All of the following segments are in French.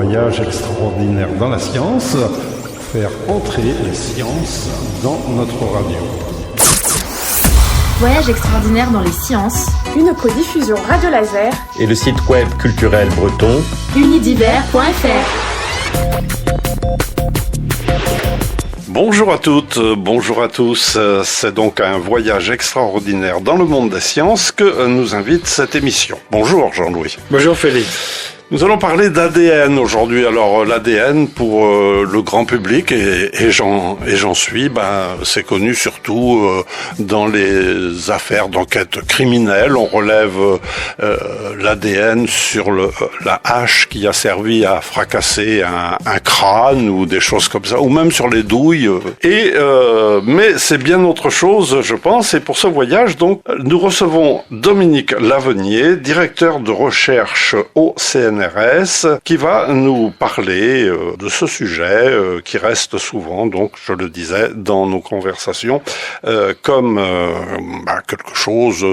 voyage extraordinaire dans la science, faire entrer les sciences dans notre radio. Voyage extraordinaire dans les sciences, une codiffusion Radio Laser et le site web culturel breton unidiver.fr. Bonjour à toutes, bonjour à tous. C'est donc un voyage extraordinaire dans le monde des sciences que nous invite cette émission. Bonjour Jean-Louis. Bonjour Félix. Nous allons parler d'ADN aujourd'hui. Alors l'ADN pour le grand public et j'en suis, c'est connu surtout dans les affaires d'enquête criminelle. On relève l'ADN sur la hache qui a servi à fracasser un crâne ou des choses comme ça, ou même sur les douilles. Mais c'est bien autre chose, je pense. Et pour ce voyage, donc, nous recevons Dominique Lavenier, directeur de recherche au CNRS, qui va nous parler de ce sujet qui reste souvent, donc je le disais, dans nos conversations, comme quelque chose,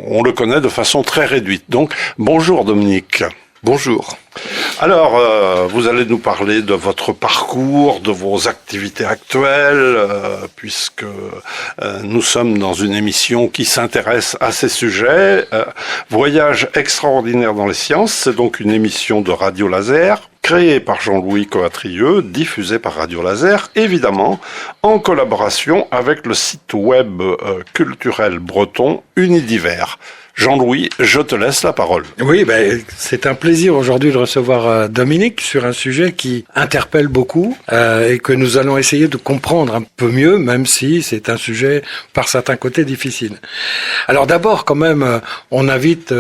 on le connaît de façon très réduite. Donc, bonjour Dominique. Bonjour. Alors, vous allez nous parler de votre parcours, de vos activités actuelles, puisque nous sommes dans une émission qui s'intéresse à ces sujets. Voyage extraordinaire dans les sciences, c'est donc une émission de Radio Laser, créée par Jean-Louis Coatrieux, diffusée par Radio Laser, évidemment, en collaboration avec le site web culturel breton Unidiver. Jean-Louis, je te laisse la parole. Oui, c'est un plaisir aujourd'hui de recevoir Dominique sur un sujet qui interpelle beaucoup et que nous allons essayer de comprendre un peu mieux, même si c'est un sujet par certains côtés difficile. Alors d'abord, quand même, on invite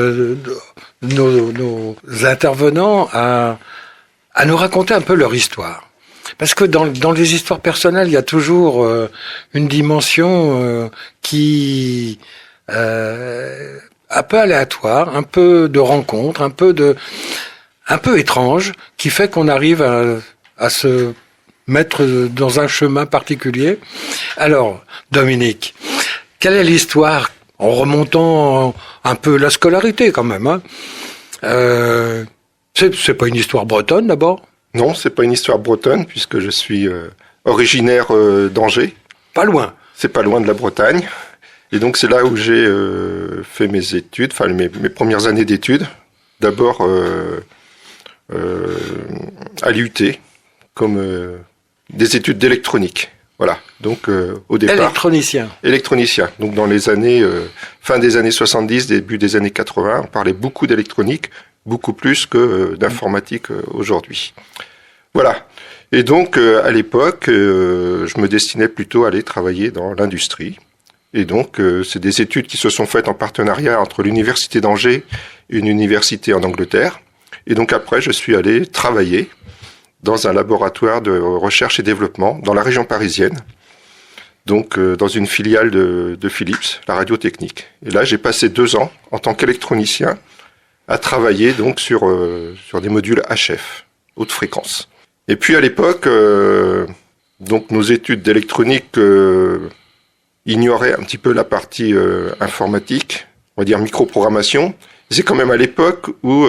nos intervenants à nous raconter un peu leur histoire. Parce que dans les histoires personnelles, il y a toujours une dimension qui... un peu aléatoire, un peu de rencontre, un peu étrange, qui fait qu'on arrive à se mettre dans un chemin particulier. Alors, Dominique, quelle est l'histoire, en remontant un peu la scolarité quand même, hein? C'est pas une histoire bretonne d'abord? Non, c'est pas une histoire bretonne, puisque je suis originaire d'Angers. Pas loin. C'est pas loin de la Bretagne. Et donc c'est là où j'ai fait mes études, enfin mes premières années d'études. D'abord à l'IUT, comme des études d'électronique. Voilà. Donc au départ. Électronicien. Donc dans les années fin des années 70, début des années 80, on parlait beaucoup d'électronique, beaucoup plus que d'informatique aujourd'hui. Voilà. Et donc à l'époque, je me destinais plutôt à aller travailler dans l'industrie. Et donc, c'est des études qui se sont faites en partenariat entre l'université d'Angers et une université en Angleterre. Et donc après, je suis allé travailler dans un laboratoire de recherche et développement dans la région parisienne. Donc, dans une filiale de Philips, la radiotechnique. Et là, j'ai passé 2 ans en tant qu'électronicien à travailler donc sur des modules HF, haute fréquence. Et puis à l'époque, donc nos études d'électronique ignorait un petit peu la partie informatique, on va dire microprogrammation. C'est quand même à l'époque où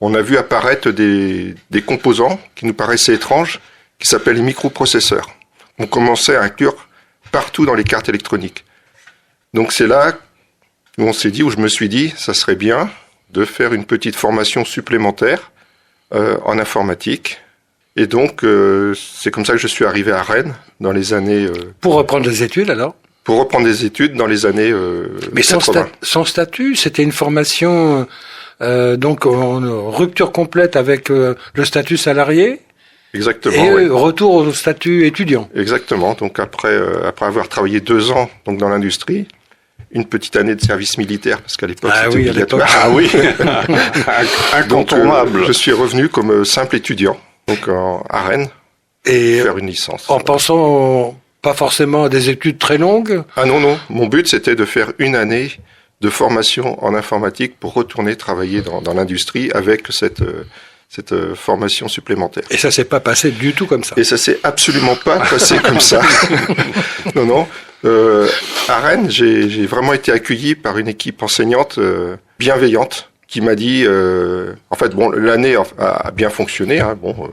on a vu apparaître des composants qui nous paraissaient étranges, qui s'appellent les microprocesseurs. On commençait à inclure partout dans les cartes électroniques. Donc c'est là où où je me suis dit, ça serait bien de faire une petite formation supplémentaire en informatique. Et donc c'est comme ça que je suis arrivé à Rennes dans les années... Pour reprendre des études alors ? Pour reprendre des études dans les années Mais 80. Sans statut, c'était une formation donc en rupture complète avec le statut salarié. Exactement. Et oui. Retour au statut étudiant. Exactement. Donc après avoir travaillé 2 ans donc dans l'industrie, une petite année de service militaire parce qu'à l'époque c'était obligatoire. Ah oui. Incontournable. Donc, je suis revenu comme simple étudiant donc à Rennes et faire une licence. En pensant pas forcément à des études très longues. Ah non. Mon but, c'était de faire une année de formation en informatique pour retourner travailler dans l'industrie avec cette formation supplémentaire. Et ça s'est pas passé du tout comme ça. Et ça s'est absolument pas passé comme ça. Non. À Rennes, j'ai vraiment été accueilli par une équipe enseignante bienveillante qui m'a dit, en fait, bon, l'année a bien fonctionné, hein, bon.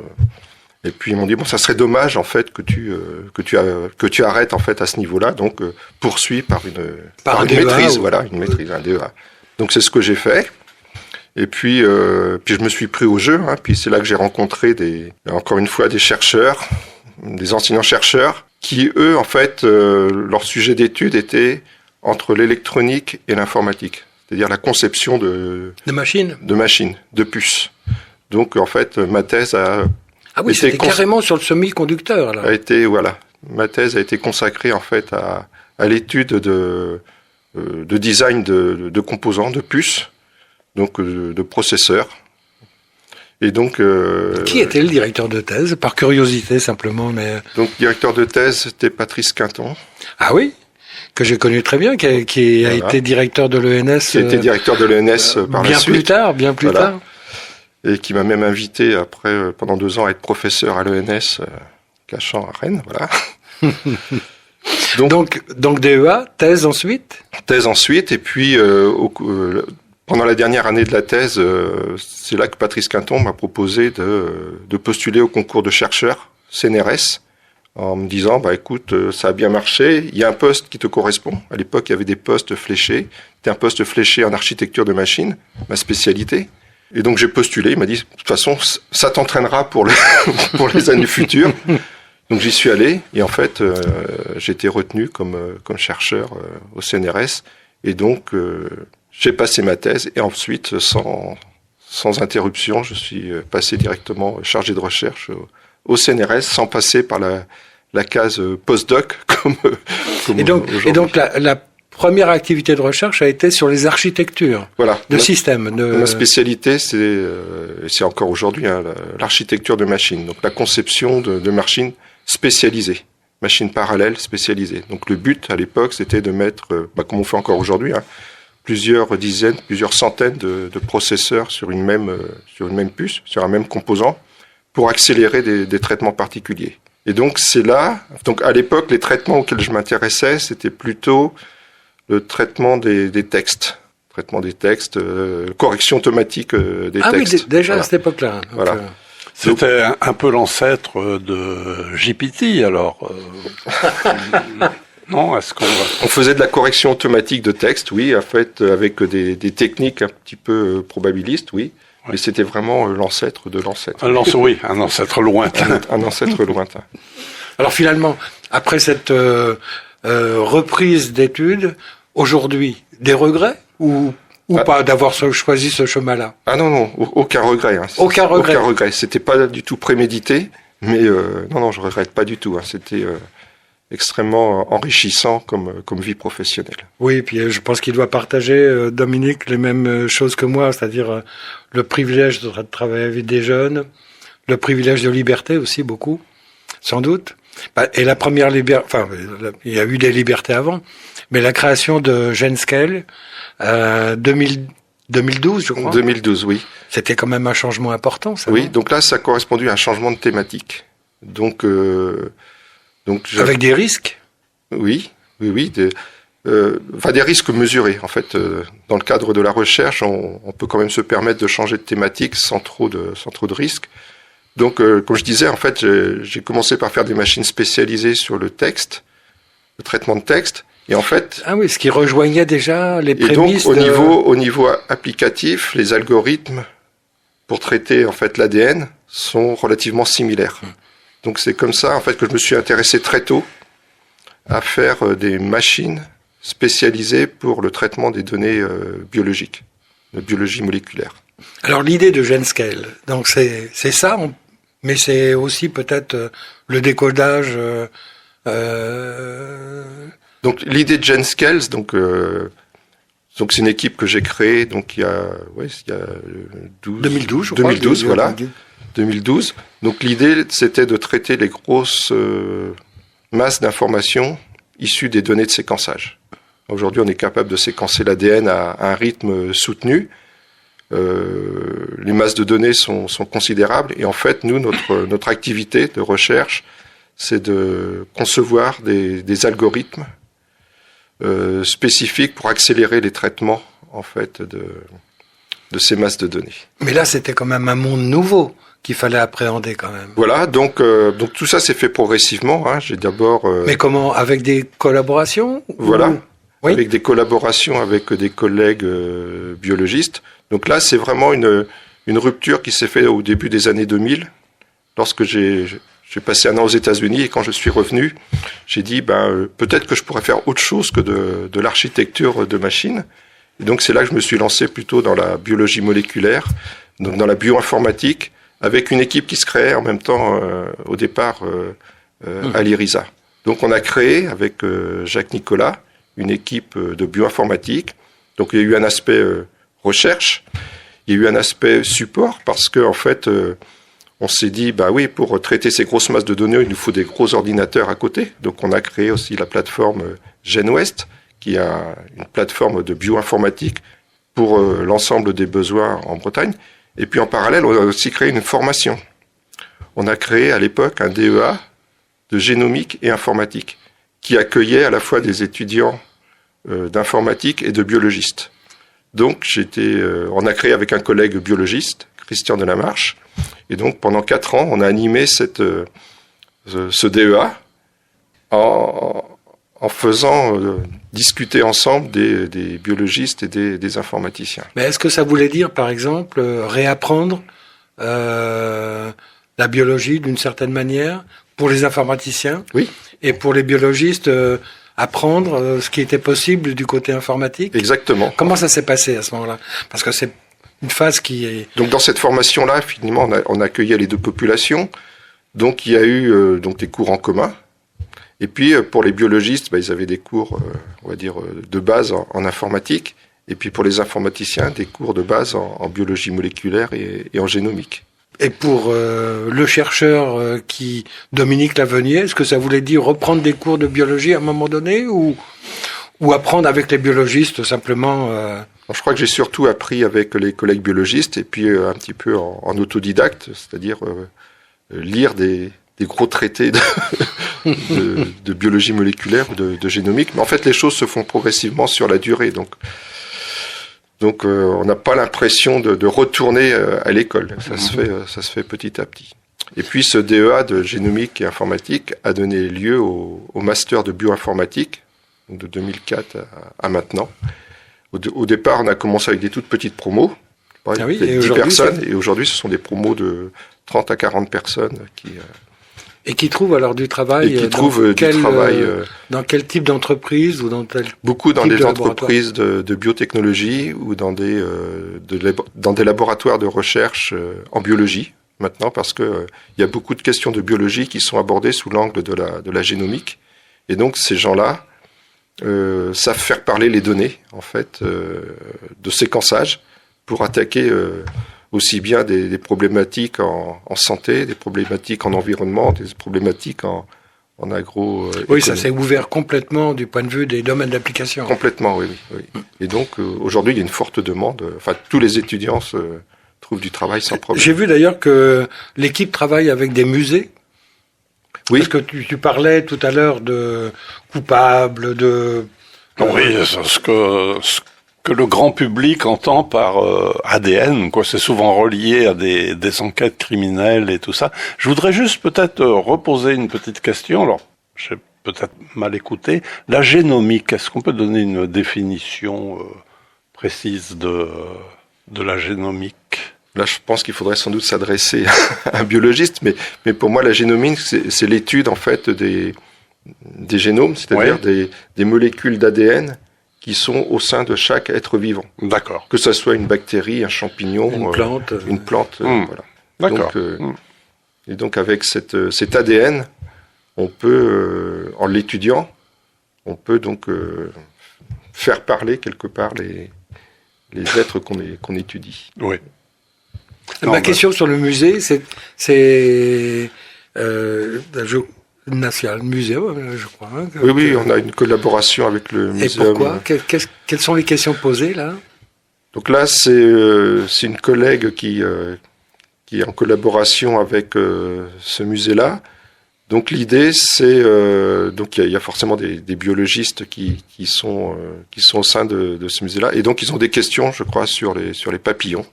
Et puis ils m'ont dit bon, ça serait dommage en fait que tu arrêtes en fait à ce niveau-là, donc poursuis par une maîtrise, voilà, une maîtrise, un DEA. Donc c'est ce que j'ai fait. Et puis je me suis pris au jeu. Hein, puis c'est là que j'ai rencontré encore une fois des chercheurs, des enseignants chercheurs, qui eux en fait leur sujet d'étude était entre l'électronique et l'informatique, c'est-à-dire la conception de machines, de puces. Donc en fait ma thèse a Ah oui, c'était carrément sur le semi-conducteur, là. Ma thèse a été consacrée, en fait, à l'étude de design de composants, de puces, donc de processeurs. Et donc... Qui était le directeur de thèse? Par curiosité, simplement, mais... Donc, directeur de thèse, c'était Patrice Quinton. Ah oui? Que j'ai connu très bien, qui a été directeur de l'ENS... Qui a été directeur de l'ENS par la suite. Bien plus tard. Et qui m'a même invité après, pendant 2 ans, à être professeur à l'ENS, Cachan à Rennes, voilà. donc DEA, thèse ensuite? Thèse ensuite, et puis pendant la dernière année de la thèse, c'est là que Patrice Quinton m'a proposé de postuler au concours de chercheur CNRS, en me disant, bah écoute, ça a bien marché, il y a un poste qui te correspond. À l'époque, il y avait des postes fléchés. C'était un poste fléché en architecture de machine, ma spécialité. Et donc j'ai postulé, il m'a dit, de toute façon, ça t'entraînera pour les années futures. Donc j'y suis allé, et en fait, j'ai été retenu comme chercheur au CNRS, et donc j'ai passé ma thèse, et ensuite, sans interruption, je suis passé directement chargé de recherche au CNRS, sans passer par la case postdoc, comme et donc la première activité de recherche a été sur les architectures de systèmes. Ma spécialité, c'est encore aujourd'hui l'architecture de machines, donc la conception de machines spécialisées, machines parallèles spécialisées. Donc le but à l'époque, c'était de mettre, comme on fait encore aujourd'hui, plusieurs dizaines, plusieurs centaines de processeurs sur une même puce, sur un même composant, pour accélérer des traitements particuliers. Et donc c'est là, donc à l'époque, les traitements auxquels je m'intéressais, c'était plutôt le traitement des textes. Traitement des textes, correction automatique des textes. Ah oui, déjà à cette époque-là. Voilà. C'était un peu l'ancêtre de GPT, alors. Non, est-ce qu'on va... On faisait de la correction automatique de texte, oui, en fait, avec des techniques un petit peu probabilistes, oui. Ouais. Mais c'était vraiment l'ancêtre de l'ancêtre. Oui, un ancêtre lointain. Un ancêtre lointain. Alors finalement, après cette reprise d'études, aujourd'hui, des regrets ou pas d'avoir choisi ce chemin-là? Ah non, aucun regret. Aucun regret. C'était pas du tout prémédité, mais non, je regrette pas du tout. C'était extrêmement enrichissant comme vie professionnelle. Oui, et puis je pense qu'il doit partager, Dominique, les mêmes choses que moi, c'est-à-dire le privilège de travailler avec des jeunes, le privilège de liberté aussi, beaucoup, sans doute. Et la première liberté, enfin, il y a eu des libertés avant, mais la création de Genscale, 2012, je crois. 2012, oui. C'était quand même un changement important, ça. Oui, donc là, ça a correspondu à un changement de thématique. Donc avec des risques? Oui. Des risques mesurés. En fait, dans le cadre de la recherche, on peut quand même se permettre de changer de thématique sans trop de risques. Donc, comme je disais, en fait, j'ai commencé par faire des machines spécialisées sur le texte, le traitement de texte, et en fait... Ah oui, ce qui rejoignait déjà les prémices. Et donc, au niveau applicatif, les algorithmes pour traiter, en fait, l'ADN sont relativement similaires. Donc, c'est comme ça, en fait, que je me suis intéressé très tôt à faire des machines spécialisées pour le traitement des données biologiques, de biologie moléculaire. Alors, l'idée de Genscale, donc c'est ça, mais c'est aussi peut-être le décodage... Donc l'idée de Genscale, donc c'est une équipe que j'ai créée, donc il y a 2012, je crois. 2012, voilà. 2012. Donc l'idée, c'était de traiter les grosses masses d'informations issues des données de séquençage. Aujourd'hui, on est capable de séquencer l'ADN à un rythme soutenu. Les masses de données sont considérables, et en fait, nous, notre activité de recherche, c'est de concevoir des algorithmes spécifiques pour accélérer les traitements, en fait, de ces masses de données. Mais là, c'était quand même un monde nouveau qu'il fallait appréhender quand même. Voilà, donc tout ça s'est fait progressivement. J'ai d'abord... Mais comment? Avec des collaborations? Voilà, oui. Avec des collaborations avec des collègues biologistes. Donc là, c'est vraiment une rupture qui s'est faite au début des années 2000, lorsque j'ai passé un an aux États-Unis, et quand je suis revenu, j'ai dit peut-être que je pourrais faire autre chose que de l'architecture de machines. Et donc c'est là que je me suis lancé plutôt dans la biologie moléculaire, donc dans la bioinformatique, avec une équipe qui se créait en même temps au départ à l'IRISA. Donc on a créé avec Jacques Nicolas une équipe de bioinformatique. Donc il y a eu un aspect recherche, il y a eu un aspect support, parce que en fait on s'est dit oui, pour traiter ces grosses masses de données, il nous faut des gros ordinateurs à côté. Donc on a créé aussi la plateforme GenOuest, qui est une plateforme de bioinformatique pour l'ensemble des besoins en Bretagne. Et puis en parallèle, on a aussi créé une formation. On a créé à l'époque un DEA de génomique et informatique, qui accueillait à la fois des étudiants d'informatique et de biologistes. Donc on a créé avec un collègue biologiste, Christian Delamarche, et donc pendant 4 ans, on a animé ce DEA en faisant discuter ensemble des biologistes et des informaticiens. Mais est-ce que ça voulait dire, par exemple, réapprendre la biologie d'une certaine manière pour les informaticiens? Oui. Et pour les biologistes, apprendre ce qui était possible du côté informatique? Exactement. Comment ça s'est passé à ce moment-là? Parce que c'est une phase qui est... Donc dans cette formation-là, finalement, on accueillait les deux populations. Donc il y a eu des cours en commun. Et puis pour les biologistes, ils avaient des cours, on va dire, de base en informatique. Et puis pour les informaticiens, des cours de base en biologie moléculaire et en génomique. Et pour le chercheur Dominique Lavenier, est-ce que ça voulait dire reprendre des cours de biologie à un moment donné, ou apprendre avec les biologistes simplement Je crois que j'ai surtout appris avec les collègues biologistes, et puis un petit peu en autodidacte, c'est-à-dire lire des gros traités de biologie moléculaire ou de génomique. Mais en fait, les choses se font progressivement sur la durée. Donc on n'a pas l'impression de retourner à l'école. Ça se fait petit à petit. Et puis ce DEA de génomique et informatique a donné lieu au master de bioinformatique, de 2004 à maintenant. Au départ, on a commencé avec des toutes petites promos, 10 personnes, et aujourd'hui ce sont des promos de 30 à 40 personnes et qui trouvent alors du travail. Dans quel type d'entreprise, ou dans beaucoup dans des entreprises de biotechnologie, ou dans des laboratoires de recherche en biologie maintenant, parce que il y a beaucoup de questions de biologie qui sont abordées sous l'angle de la génomique, et donc ces gens-là savent faire parler les données en fait de séquençage pour attaquer aussi bien des problématiques en santé, des problématiques en environnement, des problématiques en agro. Oui, ça s'est ouvert complètement du point de vue des domaines d'application. Complètement, oui. Et donc aujourd'hui, il y a une forte demande. Enfin, tous les étudiants trouvent du travail sans problème. J'ai vu d'ailleurs que l'équipe travaille avec des musées. Oui. Parce que tu parlais tout à l'heure de coupables, de... Oui, ce que le grand public entend par ADN, c'est souvent relié à des enquêtes criminelles et tout ça. Je voudrais juste peut-être reposer une petite question. Alors, j'ai peut-être mal écouté. La génomique, est-ce qu'on peut donner une définition précise de la génomique? Là, je pense qu'il faudrait sans doute s'adresser à un biologiste, mais pour moi, la génomique, c'est l'étude en fait des génomes, c'est-à-dire des molécules d'ADN qui sont au sein de chaque être vivant. D'accord. Que ça soit une bactérie, un champignon, une plante. Voilà. D'accord. Et donc avec cet ADN, on peut, en l'étudiant, on peut donc faire parler quelque part les êtres qu'on étudie. Oui. Ma question sur le musée, c'est National Museum, je crois. Oui, on a une collaboration avec le muséum. Et pourquoi quelles sont les questions posées là? Donc là, c'est une collègue qui est en collaboration avec ce musée-là. Donc l'idée, c'est donc il y a forcément des biologistes qui sont au sein de ce musée-là, et donc ils ont des questions, je crois, sur les papillons.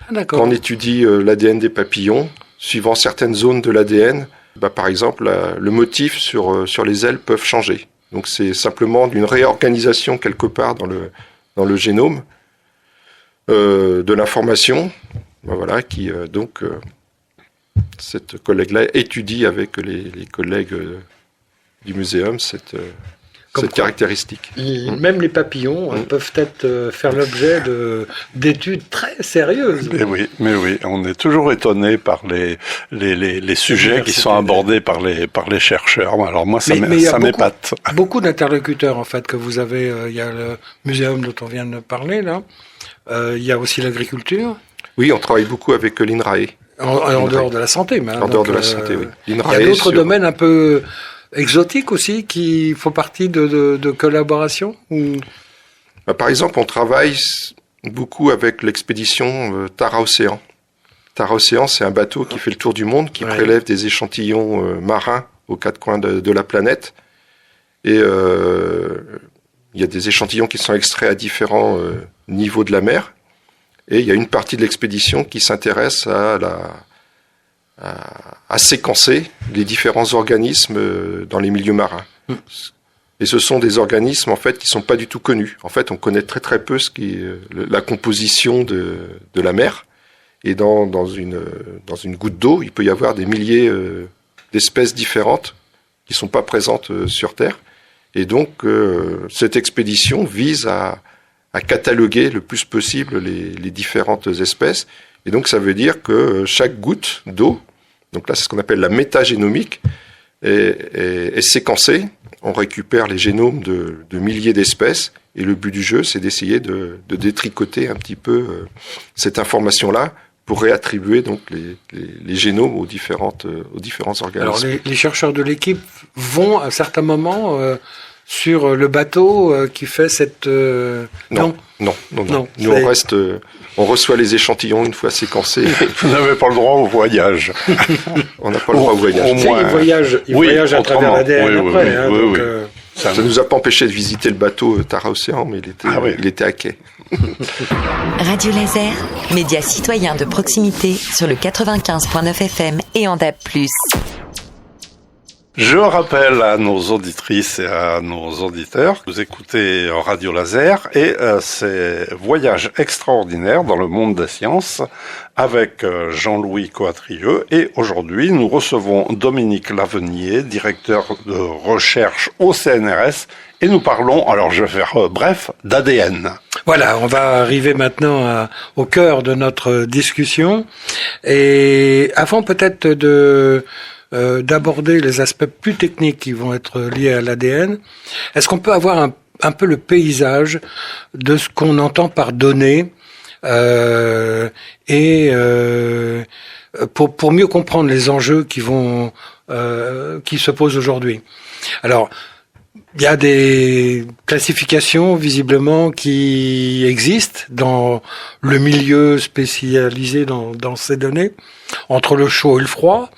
Ah, d'accord. Quand on étudie l'ADN des papillons, suivant certaines zones de l'ADN, par exemple, le motif sur les ailes peuvent changer. Donc c'est simplement d'une réorganisation quelque part dans le génome de l'information, voilà, qui donc cette collègue-là étudie avec les collègues du muséum cette caractéristique. Même les papillons peuvent faire l'objet d'études très sérieuses. Mais oui, on est toujours étonné par les sujets qui sont abordés par les chercheurs. Alors moi, ça m'épate. Beaucoup d'interlocuteurs, en fait, que vous avez. Il y a le muséum dont on vient de parler, là. Il y a aussi l'agriculture. Oui, on travaille beaucoup avec l'INRAE. En dehors de la santé, mais en dehors de la santé, oui. Il y a d'autres domaines un peu exotiques aussi qui font partie de collaboration ou... Par exemple, on travaille beaucoup avec l'expédition Tara Océan. Tara Océan, c'est un bateau qui fait le tour du monde, qui prélève des échantillons marins aux quatre coins de la planète. Et il y a des échantillons qui sont extraits à différents niveaux de la mer. Et il y a une partie de l'expédition qui s'intéresse à séquencer les différents organismes dans les milieux marins. Et ce sont des organismes en fait qui sont pas du tout connus. En fait, on connaît très très peu la composition de la mer. Et dans une goutte d'eau, il peut y avoir des milliers d'espèces différentes qui sont pas présentes sur Terre. Et donc cette expédition vise à cataloguer le plus possible les différentes espèces. Et donc, ça veut dire que chaque goutte d'eau, donc là, c'est ce qu'on appelle la métagénomique, est séquencée. On récupère les génomes de milliers d'espèces. Et le but du jeu, c'est d'essayer de détricoter un petit peu cette information-là pour réattribuer donc les génomes aux différents organismes. Alors, les chercheurs de l'équipe vont, à un certain moment... sur le bateau qui fait cette... Non. Nous, on reçoit les échantillons une fois séquencés. Vous n'avez pas le droit au voyage. On n'a pas le droit au voyage. Au moins, il voyage à travers l'ADN après. Ça ne nous a pas empêché de visiter le bateau Tara Océan, mais il était à quai. Radio Laser, média citoyen de proximité sur le 95.9 FM et en DAB+. Je rappelle à nos auditrices et à nos auditeurs que vous écoutez Radio Laser et ces voyages extraordinaires dans le monde des sciences avec Jean-Louis Coatrieux. Et aujourd'hui, nous recevons Dominique Lavenier, directeur de recherche au CNRS. Et nous parlons, alors je vais faire bref, d'ADN. Voilà, on va arriver maintenant au cœur de notre discussion. Et avant peut-être d'aborder les aspects plus techniques qui vont être liés à l'ADN, est-ce qu'on peut avoir un peu le paysage de ce qu'on entend par données pour mieux comprendre les enjeux qui se posent aujourd'hui. Alors, il y a des classifications visiblement qui existent dans le milieu spécialisé dans ces données, entre le chaud et le froid,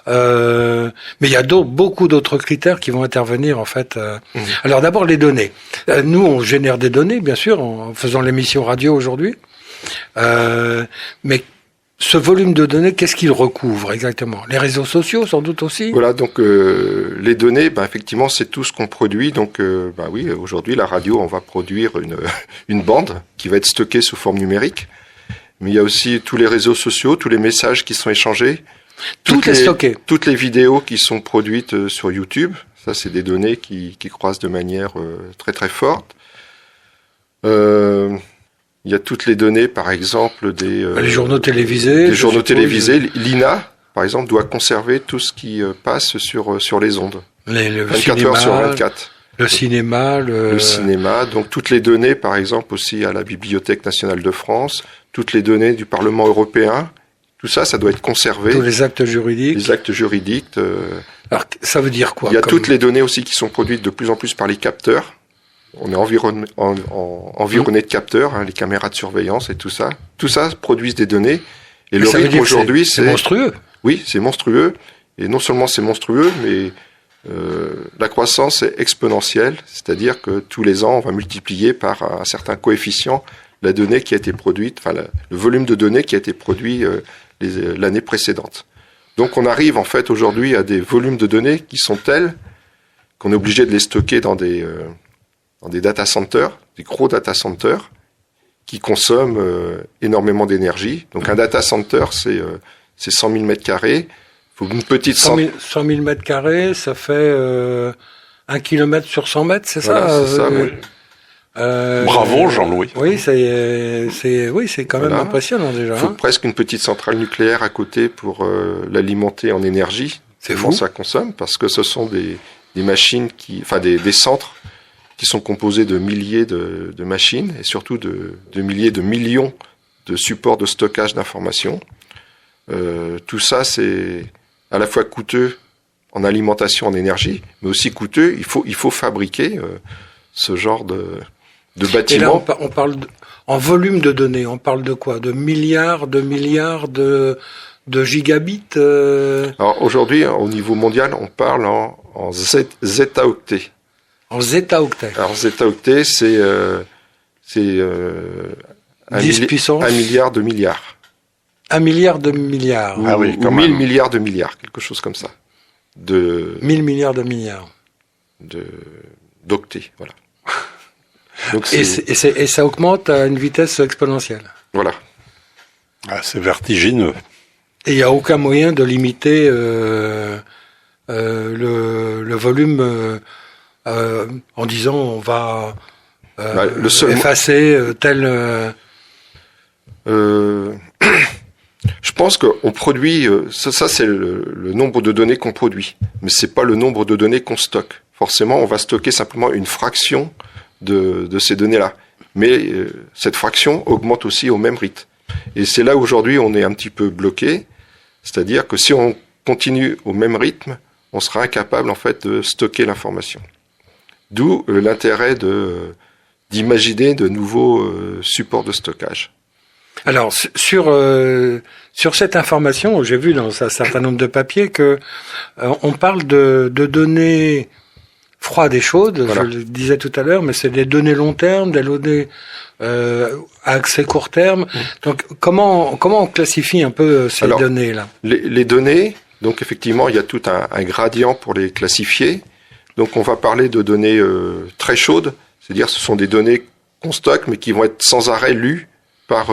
mais il y a beaucoup d'autres critères qui vont intervenir en fait. Alors d'abord les données. Nous on génère des données bien sûr en faisant l'émission radio aujourd'hui, mais ce volume de données, qu'est-ce qu'il recouvre exactement? Les réseaux sociaux, sans doute aussi? Voilà, donc les données, effectivement, c'est tout ce qu'on produit. Donc, oui, aujourd'hui, la radio, on va produire une bande qui va être stockée sous forme numérique. Mais il y a aussi tous les réseaux sociaux, tous les messages qui sont échangés. Tout est stocké. Toutes les vidéos qui sont produites sur YouTube. Ça, c'est des données qui croissent de manière très, très forte. Il y a toutes les données, par exemple, les journaux télévisés. Les journaux télévisés. L'INA, par exemple, doit conserver tout ce qui passe sur les ondes. 24 heures sur 24. Le cinéma. Le cinéma. Donc, toutes les données, par exemple, aussi à la Bibliothèque nationale de France. Toutes les données du Parlement européen. Tout ça, ça doit être conservé. Tous les actes juridiques. Les actes juridiques. Alors, ça veut dire quoi? Il y a toutes les données aussi qui sont produites de plus en plus par les capteurs. On est environné de capteurs, les caméras de surveillance et tout ça. Tout ça produisent des données. Et le rythme aujourd'hui, c'est monstrueux. Oui, c'est monstrueux. Et non seulement c'est monstrueux, mais la croissance est exponentielle, c'est-à-dire que tous les ans, on va multiplier par un certain coefficient la donnée qui a été produite, enfin le volume de données qui a été produit l'année précédente. Donc on arrive en fait aujourd'hui à des volumes de données qui sont tels qu'on est obligé de les stocker dans des data centers, des gros data centers, qui consomment énormément d'énergie. Donc un data center, c'est 100 000 mètres carrés. Faut une petite 100 000 mètres carrés, ça fait 1 kilomètre sur 100 mètres, c'est voilà, ça c'est ça, oui. Bravo Jean-Louis. Oui, c'est quand même impressionnant déjà. Il faut presque une petite centrale nucléaire à côté pour l'alimenter en énergie. C'est fou. Ça consomme parce que ce sont des machines des centres qui sont composés de milliers de machines et surtout de milliers de millions de supports de stockage d'informations. Tout ça, c'est à la fois coûteux en alimentation en énergie, mais aussi coûteux. Il faut fabriquer ce genre de bâtiments. Et là, on parle en volume de données. On parle de quoi? De milliards de gigabits. Alors aujourd'hui, au niveau mondial, on parle en zeta-octets. En zeta-octets. Alors zeta-octets, c'est 1 milliard de milliards. 1 milliard de milliards. Ou 1000 milliards de milliards, quelque chose comme ça. 1000 milliards de milliards. D'octets, voilà. Donc et ça augmente à une vitesse exponentielle. Voilà. Ah, c'est vertigineux. Et il n'y a aucun moyen de limiter le volume en disant on va effacer tel... Je pense qu'on produit, ça c'est le nombre de données qu'on produit, mais c'est pas le nombre de données qu'on stocke. Forcément, on va stocker simplement une fraction de ces données-là. Mais cette fraction augmente aussi au même rythme. Et c'est là aujourd'hui on est un petit peu bloqué, c'est-à-dire que si on continue au même rythme, on sera incapable en fait de stocker l'information. D'où l'intérêt d'imaginer de nouveaux supports de stockage. Alors sur cette information, j'ai vu dans un certain nombre de papiers que on parle de données froides et chaudes. Voilà. Je le disais tout à l'heure, mais c'est des données long terme, des données à accès court terme. Donc comment on classifie un peu ces données là? Les données, donc effectivement, il y a tout un gradient pour les classifier. Donc on va parler de données très chaudes, c'est-à-dire ce sont des données qu'on stocke mais qui vont être sans arrêt lues par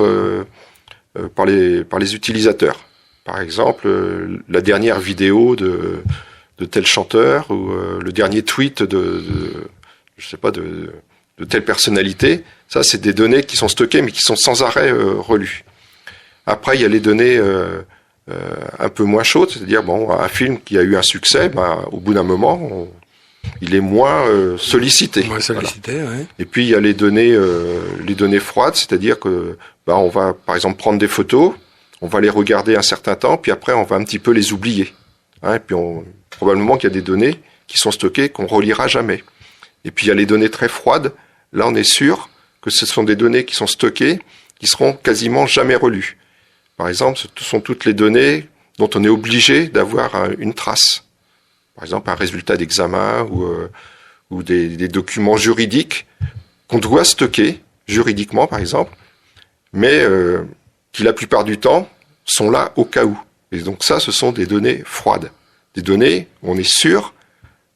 les utilisateurs. Par exemple, la dernière vidéo de tel chanteur ou le dernier tweet de telle personnalité. Ça, c'est des données qui sont stockées mais qui sont sans arrêt relues. Après, il y a les données un peu moins chaudes, c'est-à-dire un film qui a eu un succès, au bout d'un moment, il est moins sollicité. Moins sollicité, voilà. Oui. Et puis il y a les données froides, c'est-à-dire que on va par exemple prendre des photos, on va les regarder un certain temps, puis après on va un petit peu les oublier. Et puis probablement qu'il y a des données qui sont stockées qu'on relira jamais. Et puis il y a les données très froides. Là on est sûr que ce sont des données qui sont stockées, qui seront quasiment jamais relues. Par exemple, ce sont toutes les données dont on est obligé d'avoir une trace. Par exemple, un résultat d'examen ou des documents juridiques qu'on doit stocker juridiquement, par exemple, mais qui la plupart du temps sont là au cas où. Et donc ça, ce sont des données froides, des données où on est sûr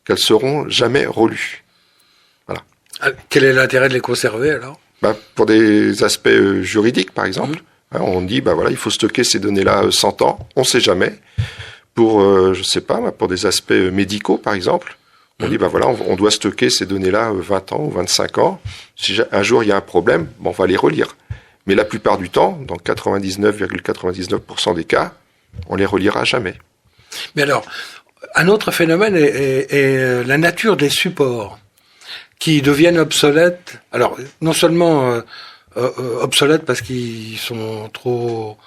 qu'elles seront jamais relues. Voilà. Quel est l'intérêt de les conserver alors? Pour des aspects juridiques, par exemple. On dit, il faut stocker ces données-là 100 ans, on ne sait jamais. Pour, pour des aspects médicaux, par exemple, on dit, on doit stocker ces données-là 20 ans ou 25 ans. Si un jour il y a un problème, on va les relire. Mais la plupart du temps, dans 99,99% des cas, on les relira jamais. Mais alors, un autre phénomène est la nature des supports qui deviennent obsolètes. Alors, non seulement obsolètes parce qu'ils sont trop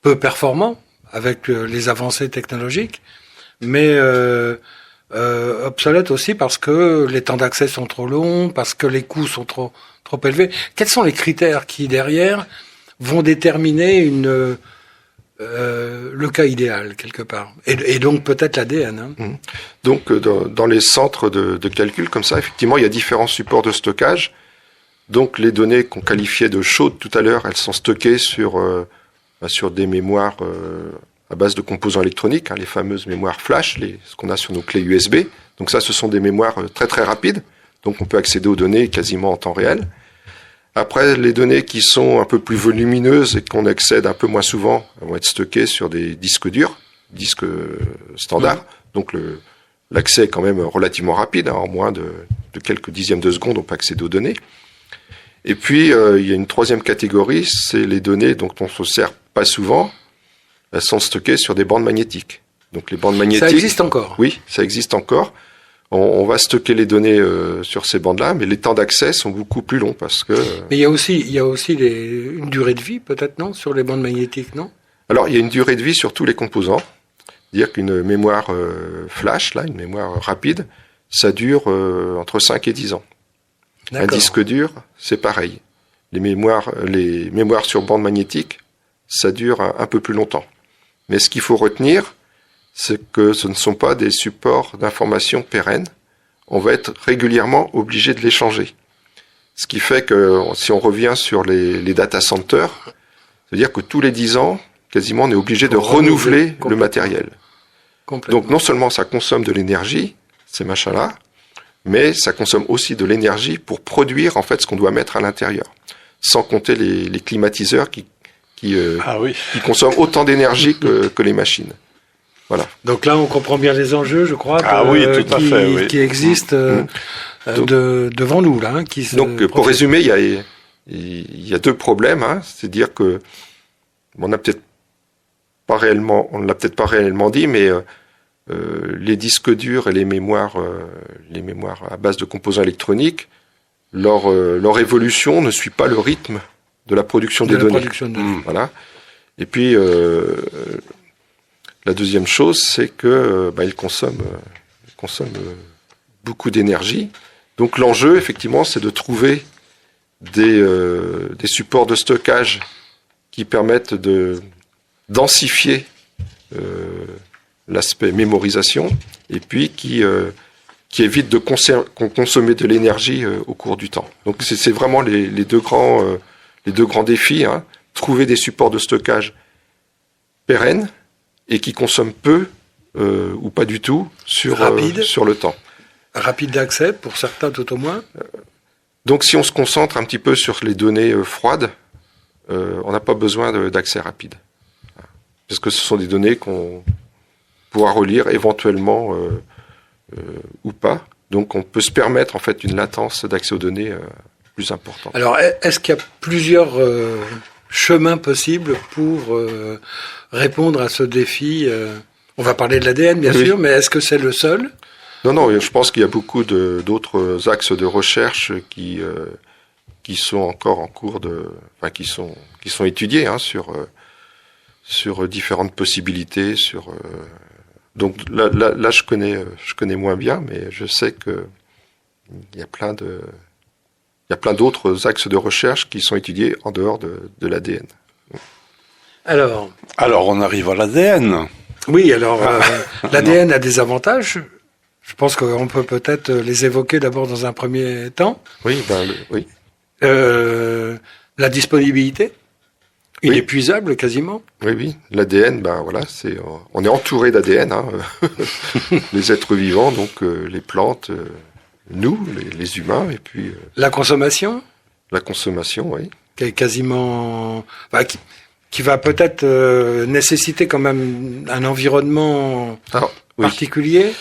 peu performants avec les avancées technologiques, mais obsolètes aussi parce que les temps d'accès sont trop longs, parce que les coûts sont trop élevés. Quels sont les critères qui, derrière, vont déterminer le cas idéal quelque part, et donc peut-être l'ADN. Hein. Donc dans les centres de calcul comme ça, effectivement, il y a différents supports de stockage. Donc les données qu'on qualifiait de chaudes tout à l'heure, elles sont stockées sur des mémoires à base de composants électroniques, les fameuses mémoires flash, ce qu'on a sur nos clés USB. Donc ça, ce sont des mémoires très très rapides. Donc on peut accéder aux données quasiment en temps réel. Après, les données qui sont un peu plus volumineuses et qu'on accède un peu moins souvent, elles vont être stockées sur des disques durs, disques standards. Donc l'accès est quand même relativement rapide, en moins de quelques dixièmes de seconde, on peut accéder aux données. Et puis, il y a une troisième catégorie, c'est les données dont on se sert pas souvent. Elles sont stockées sur des bandes magnétiques. Donc les bandes magnétiques... Ça existe encore? Oui, ça existe encore. On va stocker les données sur ces bandes-là, mais les temps d'accès sont beaucoup plus longs parce que... Mais il y a aussi une durée de vie, peut-être, non, sur les bandes magnétiques, non? Alors, il y a une durée de vie sur tous les composants. C'est-à-dire qu'une mémoire flash, une mémoire rapide, ça dure entre 5 et 10 ans. D'accord. Un disque dur, c'est pareil. Les mémoires sur bande magnétique, ça dure un peu plus longtemps. Mais ce qu'il faut retenir, c'est que ce ne sont pas des supports d'information pérennes. On va être régulièrement obligé de les changer. Ce qui fait que si on revient sur les data centers, c'est-à-dire que tous les 10 ans, quasiment, on est obligé de renouveler le matériel. Donc non seulement ça consomme de l'énergie, ces machins-là, mais ça consomme aussi de l'énergie pour produire en fait ce qu'on doit mettre à l'intérieur. Sans compter les climatiseurs qui consomment autant d'énergie que les machines. Voilà. Donc là, on comprend bien les enjeux, je crois, qui existent devant nous là. Donc, pour résumer, il y a deux problèmes. C'est-à-dire que on ne l'a peut-être pas réellement dit, mais les disques durs et les mémoires à base de composants électroniques, leur évolution ne suit pas le rythme de la production des données. Voilà. Et puis la deuxième chose, c'est que ils consomment beaucoup d'énergie. Donc l'enjeu, effectivement, c'est de trouver des supports de stockage qui permettent de densifier l'aspect mémorisation et puis qui évitent de consommer de l'énergie au cours du temps. Donc c'est vraiment les deux grands défis. Trouver des supports de stockage pérennes et qui consomment peu ou pas du tout sur le temps. Rapide d'accès pour certains tout au moins. Donc si on se concentre un petit peu sur les données froides, on n'a pas besoin d'accès rapide. Parce que ce sont des données qu'on pourra relire éventuellement ou pas. Donc on peut se permettre en fait une latence d'accès aux données plus importante. Alors est-ce qu'il y a plusieurs chemins possibles pour répondre à ce défi? On va parler de l'ADN bien sûr, mais est-ce que c'est le seul? Non, je pense qu'il y a beaucoup d'autres axes de recherche qui sont encore en cours qui sont étudiés sur différentes possibilités. Donc là, je connais moins bien, mais je sais que il y a plein d'autres axes de recherche qui sont étudiés en dehors de l'ADN. Alors, on arrive à l'ADN. Oui, alors l'ADN a des avantages. Je pense qu'on peut peut-être les évoquer d'abord dans un premier temps. Oui, oui. La disponibilité, inépuisable quasiment. Oui. L'ADN, on est entouré d'ADN. Les êtres vivants, donc les plantes, nous, les humains, et puis. La consommation. La consommation, oui. Qui est quasiment, qui va peut-être nécessiter quand même un environnement particulier.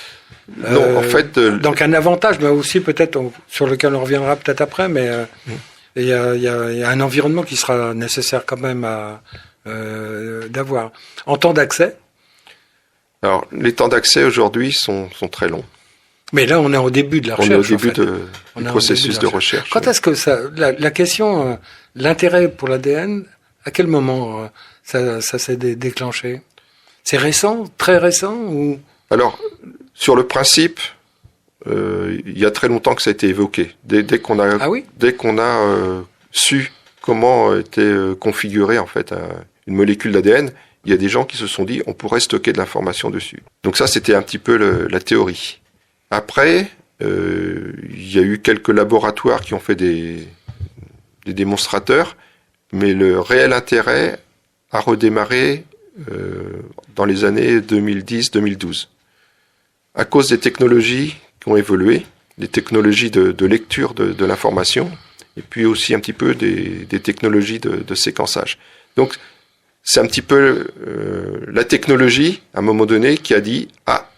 Non, en fait. Donc un avantage, mais aussi peut-être sur lequel on reviendra peut-être après, mais il y a un environnement qui sera nécessaire quand même d'avoir. En temps d'accès. Alors les temps d'accès aujourd'hui sont très longs. Mais là, on est au début de la recherche. On est au début du processus de recherche. Quand est-ce que la question, l'intérêt pour l'ADN, à quel moment ça s'est déclenché? C'est récent, très récent ou? Alors, sur le principe, il y a très longtemps que ça a été évoqué. Dès qu'on a su comment était configurée en fait une molécule d'ADN, il il y a des gens qui se sont dit on pourrait stocker de l'information dessus. Donc ça, c'était un petit peu la théorie. Après, il y a eu quelques laboratoires qui ont fait des démonstrateurs, mais le réel intérêt a redémarré dans les années 2010-2012. À cause des technologies qui ont évolué, des technologies de lecture de l'information, et puis aussi un petit peu des technologies de séquençage. Donc, c'est un petit peu la technologie, à un moment donné, qui a dit « Ah,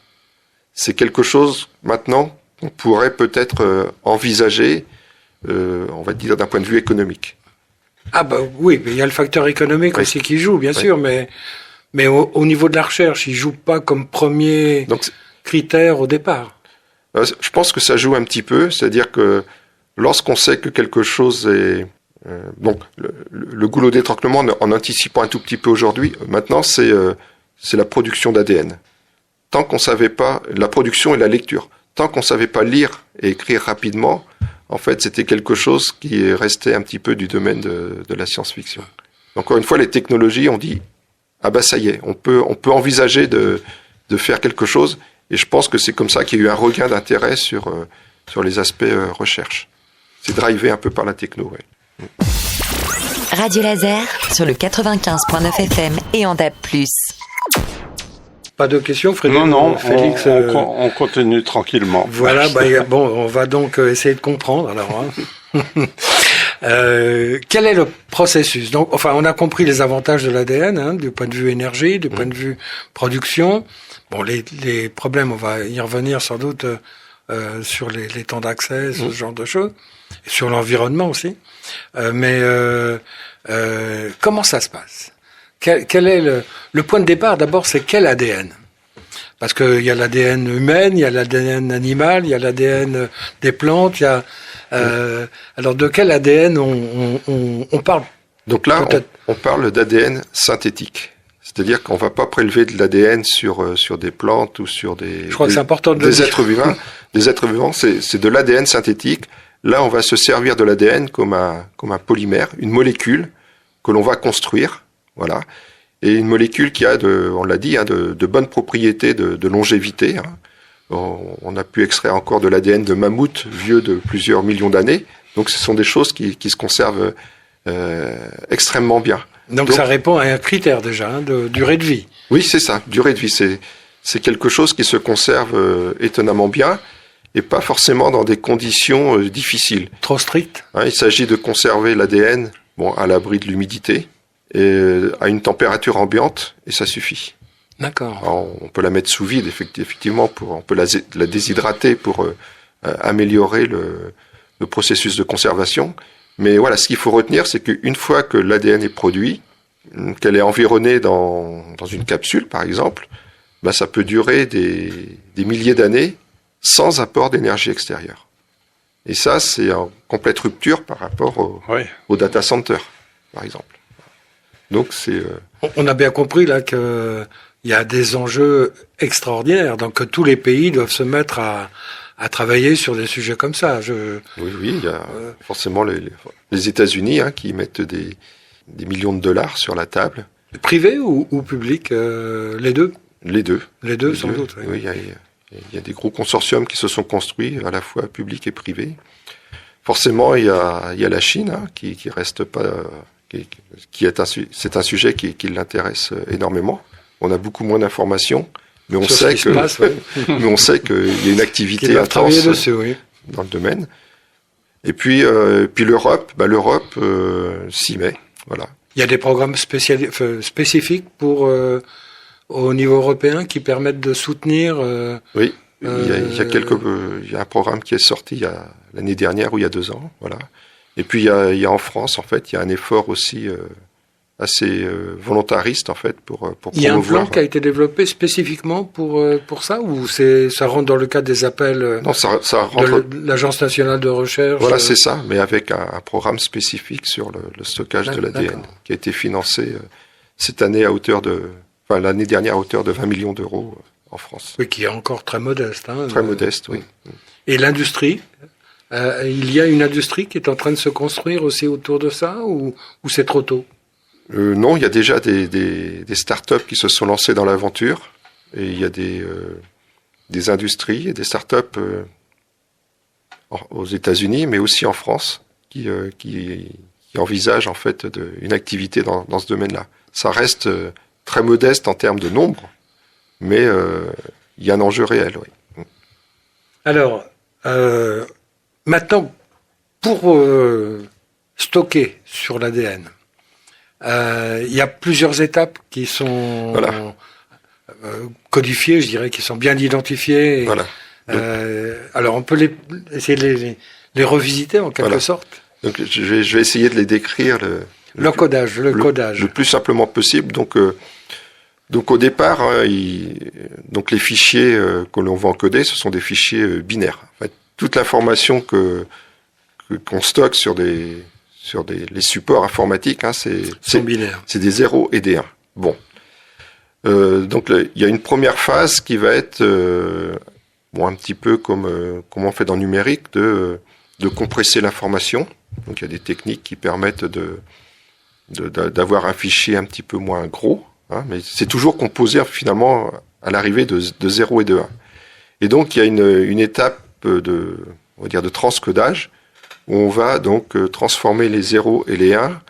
c'est quelque chose, maintenant, qu'on pourrait peut-être envisager, on va dire, d'un point de vue économique. » Ah bah oui, mais il y a le facteur économique aussi qui joue, bien sûr, mais au niveau de la recherche, il joue pas comme premier critère au départ. Je pense que ça joue un petit peu, c'est-à-dire que lorsqu'on sait que quelque chose est... donc, le goulot d'étranglement, en anticipant un tout petit peu aujourd'hui, maintenant, c'est la production d'ADN. Tant qu'on savait pas... La production et la lecture. Tant qu'on savait pas lire et écrire rapidement, en fait, c'était quelque chose qui restait un petit peu du domaine de la science-fiction. Encore une fois, les technologies ont dit « Ah bah ça y est, on peut envisager de faire quelque chose ». Et je pense que c'est comme ça qu'il y a eu un regain d'intérêt sur les aspects recherche. C'est drivé un peu par la techno, ouais. Radio Laser sur le 95.9 FM et en DAB+. Pas de questions, Frédéric? Non, Félix, on continue tranquillement. Voilà, bon, on va donc essayer de comprendre, alors. Quel est le processus? Donc, enfin, on a compris les avantages de l'ADN, du point de vue énergie, du point de vue production. Bon, les problèmes, on va y revenir sans doute sur les temps d'accès, ce genre de choses, et sur l'environnement aussi. Mais comment ça se passe? Quel est le point de départ? D'abord, c'est quel ADN? Parce que il y a l'ADN humain, il y a l'ADN animal, il y a l'ADN des plantes, il y a alors de quel ADN on parle? Donc là, on parle d'ADN synthétique. C'est-à-dire qu'on va pas prélever de l'ADN sur des plantes ou sur des êtres vivants. Des êtres vivants, c'est de l'ADN synthétique. Là, on va se servir de l'ADN comme un polymère, une molécule que l'on va construire, voilà. Et une molécule qui a on l'a dit, de bonnes propriétés de longévité. Hein. On a pu extraire encore de l'ADN de mammouth vieux de plusieurs millions d'années. Donc, ce sont des choses qui se conservent extrêmement bien. Donc ça répond à un critère déjà, de durée de vie. Oui, c'est ça, durée de vie. C'est quelque chose qui se conserve étonnamment bien et pas forcément dans des conditions difficiles. Trop strictes. Hein, il s'agit de conserver l'ADN à l'abri de l'humidité et à une température ambiante et ça suffit. D'accord. Alors, on peut la mettre sous vide effectivement, on peut la déshydrater pour améliorer le processus de conservation. Mais voilà, ce qu'il faut retenir, c'est qu'une fois que l'ADN est produit, qu'elle est environnée dans une capsule, par exemple, ça peut durer des milliers d'années sans apport d'énergie extérieure. Et ça, c'est en complète rupture par rapport au data center, par exemple. Donc, c'est... On a bien compris là qu'il y a des enjeux extraordinaires, donc que tous les pays doivent se mettre à travailler sur des sujets comme ça. Oui, il y a forcément les États-Unis qui mettent des millions de dollars sur la table. Privé ou public, les deux? Les deux, sans doute. Oui, il y a des gros consortiums qui se sont construits, à la fois publics et privés. Forcément, il y a la Chine qui reste pas, c'est un sujet qui l'intéresse énormément. On a beaucoup moins d'informations. Mais on sait qu'il y a une activité intense dans le domaine. Et puis l'Europe, s'y met. Voilà. Il y a des programmes spécifiques au niveau européen qui permettent de soutenir. Oui, il y a un programme qui est sorti l'année dernière ou il y a 2 ans, voilà. Et puis il y a en France, en fait, il y a un effort aussi assez volontariste en fait pour promouvoir. Il y a un plan qui a été développé spécifiquement pour ça ou ça rentre dans le cadre des appels Non, ça rentre de l'Agence nationale de recherche. Voilà, c'est ça, mais avec un programme spécifique sur le stockage de l'ADN qui a été financé cette année l'année dernière à hauteur de 20 millions d'euros en France. Oui, qui est encore très modeste. Très modeste, oui. Et l'industrie il y a une industrie qui est en train de se construire aussi autour de ça ou c'est trop tôt? Non, il y a déjà des startups qui se sont lancées dans l'aventure, et il y a des industries et des startups aux États-Unis, mais aussi en France, qui envisagent en fait une activité dans ce domaine-là. Ça reste très modeste en termes de nombre, mais il y a un enjeu réel. Oui. Alors, maintenant, pour stocker sur l'ADN, il y a plusieurs étapes qui sont codifiées, je dirais, qui sont bien identifiées. Voilà. Alors, on peut essayer de les revisiter en quelque sorte. Donc, je vais essayer de les décrire. Le codage. Le plus simplement possible. Donc au départ, donc les fichiers que l'on va encoder, ce sont des fichiers binaires. En fait, toute l'information qu'on stocke sur les supports informatiques, c'est binaires. C'est des 0 et des 1. Bon. Donc il y a une première phase qui va être un petit peu comme on fait dans le numérique, de compresser l'information. Donc il y a des techniques qui permettent d'avoir un fichier un petit peu moins gros, mais c'est toujours composé finalement à l'arrivée de 0 et de 1. Et donc il y a une étape de transcodage où on va donc transformer les 0 et les 1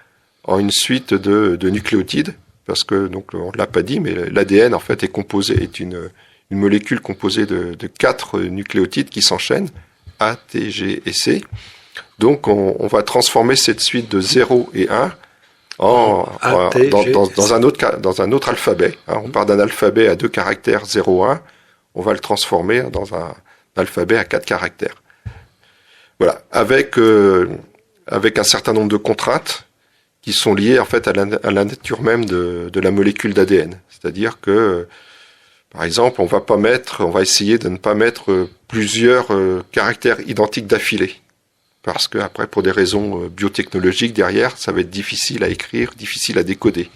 en une suite de nucléotides, parce que donc on ne l'a pas dit, mais l'ADN en fait est une molécule composée de 4 nucléotides qui s'enchaînent, A, T, G et C. Donc on va transformer cette suite de 0 et 1 dans un autre alphabet. On part d'un alphabet à 2 caractères 0, 1, on va le transformer dans un alphabet à 4 caractères. Voilà, avec un certain nombre de contraintes qui sont liées en fait à la nature même de la molécule d'ADN. C'est-à-dire que, par exemple, on va essayer de ne pas mettre plusieurs caractères identiques d'affilée. Parce que après, pour des raisons biotechnologiques derrière, ça va être difficile à écrire, difficile à décoder.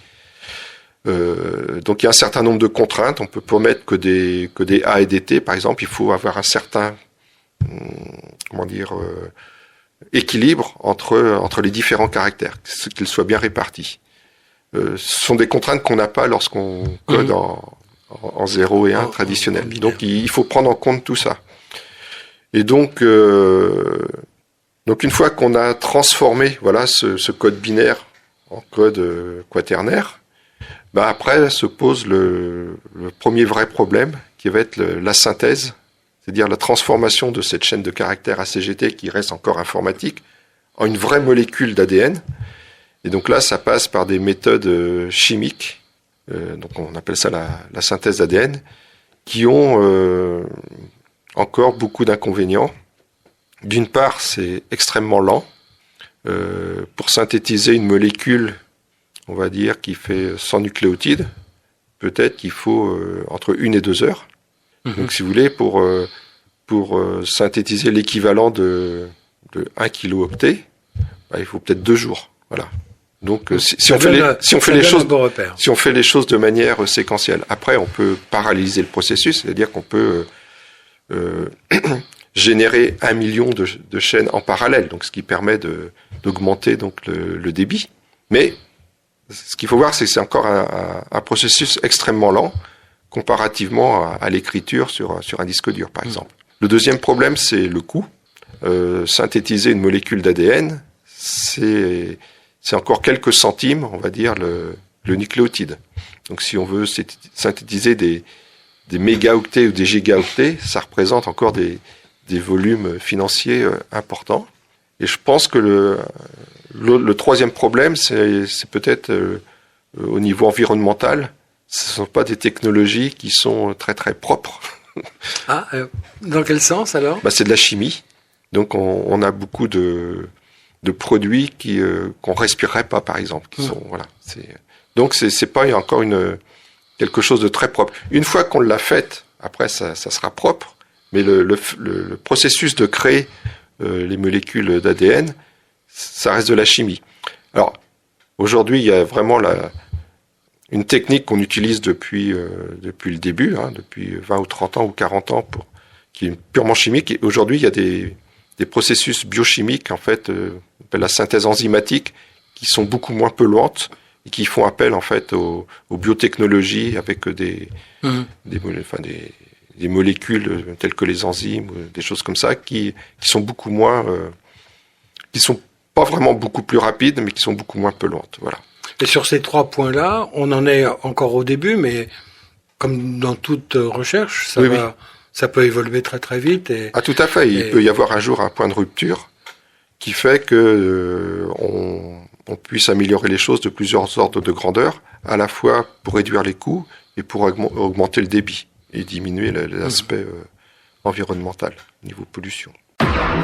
Donc il y a un certain nombre de contraintes. On peut pas mettre que des A et des T, par exemple. Il faut avoir un certain équilibre entre les différents caractères, qu'ils soient bien répartis. Ce sont des contraintes qu'on n'a pas lorsqu'on code en 0 et 1 traditionnel. Donc il faut prendre en compte tout ça. Et donc une fois qu'on a transformé ce code binaire en code quaternaire, après se pose le premier vrai problème qui va être la synthèse, c'est-à-dire la transformation de cette chaîne de caractères ACGT qui reste encore informatique en une vraie molécule d'ADN. Et donc là, ça passe par des méthodes chimiques, donc on appelle ça la synthèse d'ADN, qui ont encore beaucoup d'inconvénients. D'une part, c'est extrêmement lent. Pour synthétiser une molécule, on va dire, qui fait 100 nucléotides, peut-être qu'il faut entre 1 et 2 heures. Donc, si vous voulez, pour synthétiser l'équivalent de 1 kilooctet, il faut peut-être 2 jours. Voilà. Donc, si on fait les choses de manière séquentielle, après, on peut paralléliser le processus, c'est-à-dire qu'on peut générer 1 million de chaînes en parallèle, donc ce qui permet d'augmenter donc le débit. Mais ce qu'il faut voir, c'est que c'est encore un processus extrêmement lent comparativement à l'écriture sur un disque dur, par exemple. Le deuxième problème, c'est le coût. Synthétiser une molécule d'ADN, c'est encore quelques centimes, on va dire, le nucléotide. Donc si on veut synthétiser des mégaoctets ou des gigaoctets, ça représente encore des volumes financiers importants. Et je pense que le troisième problème, c'est peut-être au niveau environnemental. Ce ne sont pas des technologies qui sont très très propres. Dans quel sens alors ? C'est de la chimie. Donc on a beaucoup de produits qu'on respirerait pas, par exemple. Donc c'est pas encore quelque chose de très propre. Une fois qu'on l'a fait, après ça sera propre. Mais le processus de créer les molécules d'ADN, ça reste de la chimie. Alors, aujourd'hui, il y a vraiment une technique qu'on utilise depuis le début, depuis 20 ou 30 ans ou 40 ans, qui est purement chimique. Et aujourd'hui, il y a des processus biochimiques, en fait, on appelle la synthèse enzymatique, qui sont beaucoup moins polluantes et qui font appel en fait aux biotechnologies avec des molécules telles que les enzymes, des choses comme ça, qui sont beaucoup moins, qui sont pas vraiment beaucoup plus rapides, mais qui sont beaucoup moins polluantes. Voilà. Et sur ces 3 points-là, on en est encore au début, mais comme dans toute recherche, ça peut évoluer très très vite. Tout à fait. Il peut y avoir un jour un point de rupture qui fait que on puisse améliorer les choses de plusieurs ordres de grandeur, à la fois pour réduire les coûts et pour augmenter le débit et diminuer l'aspect environnemental niveau pollution.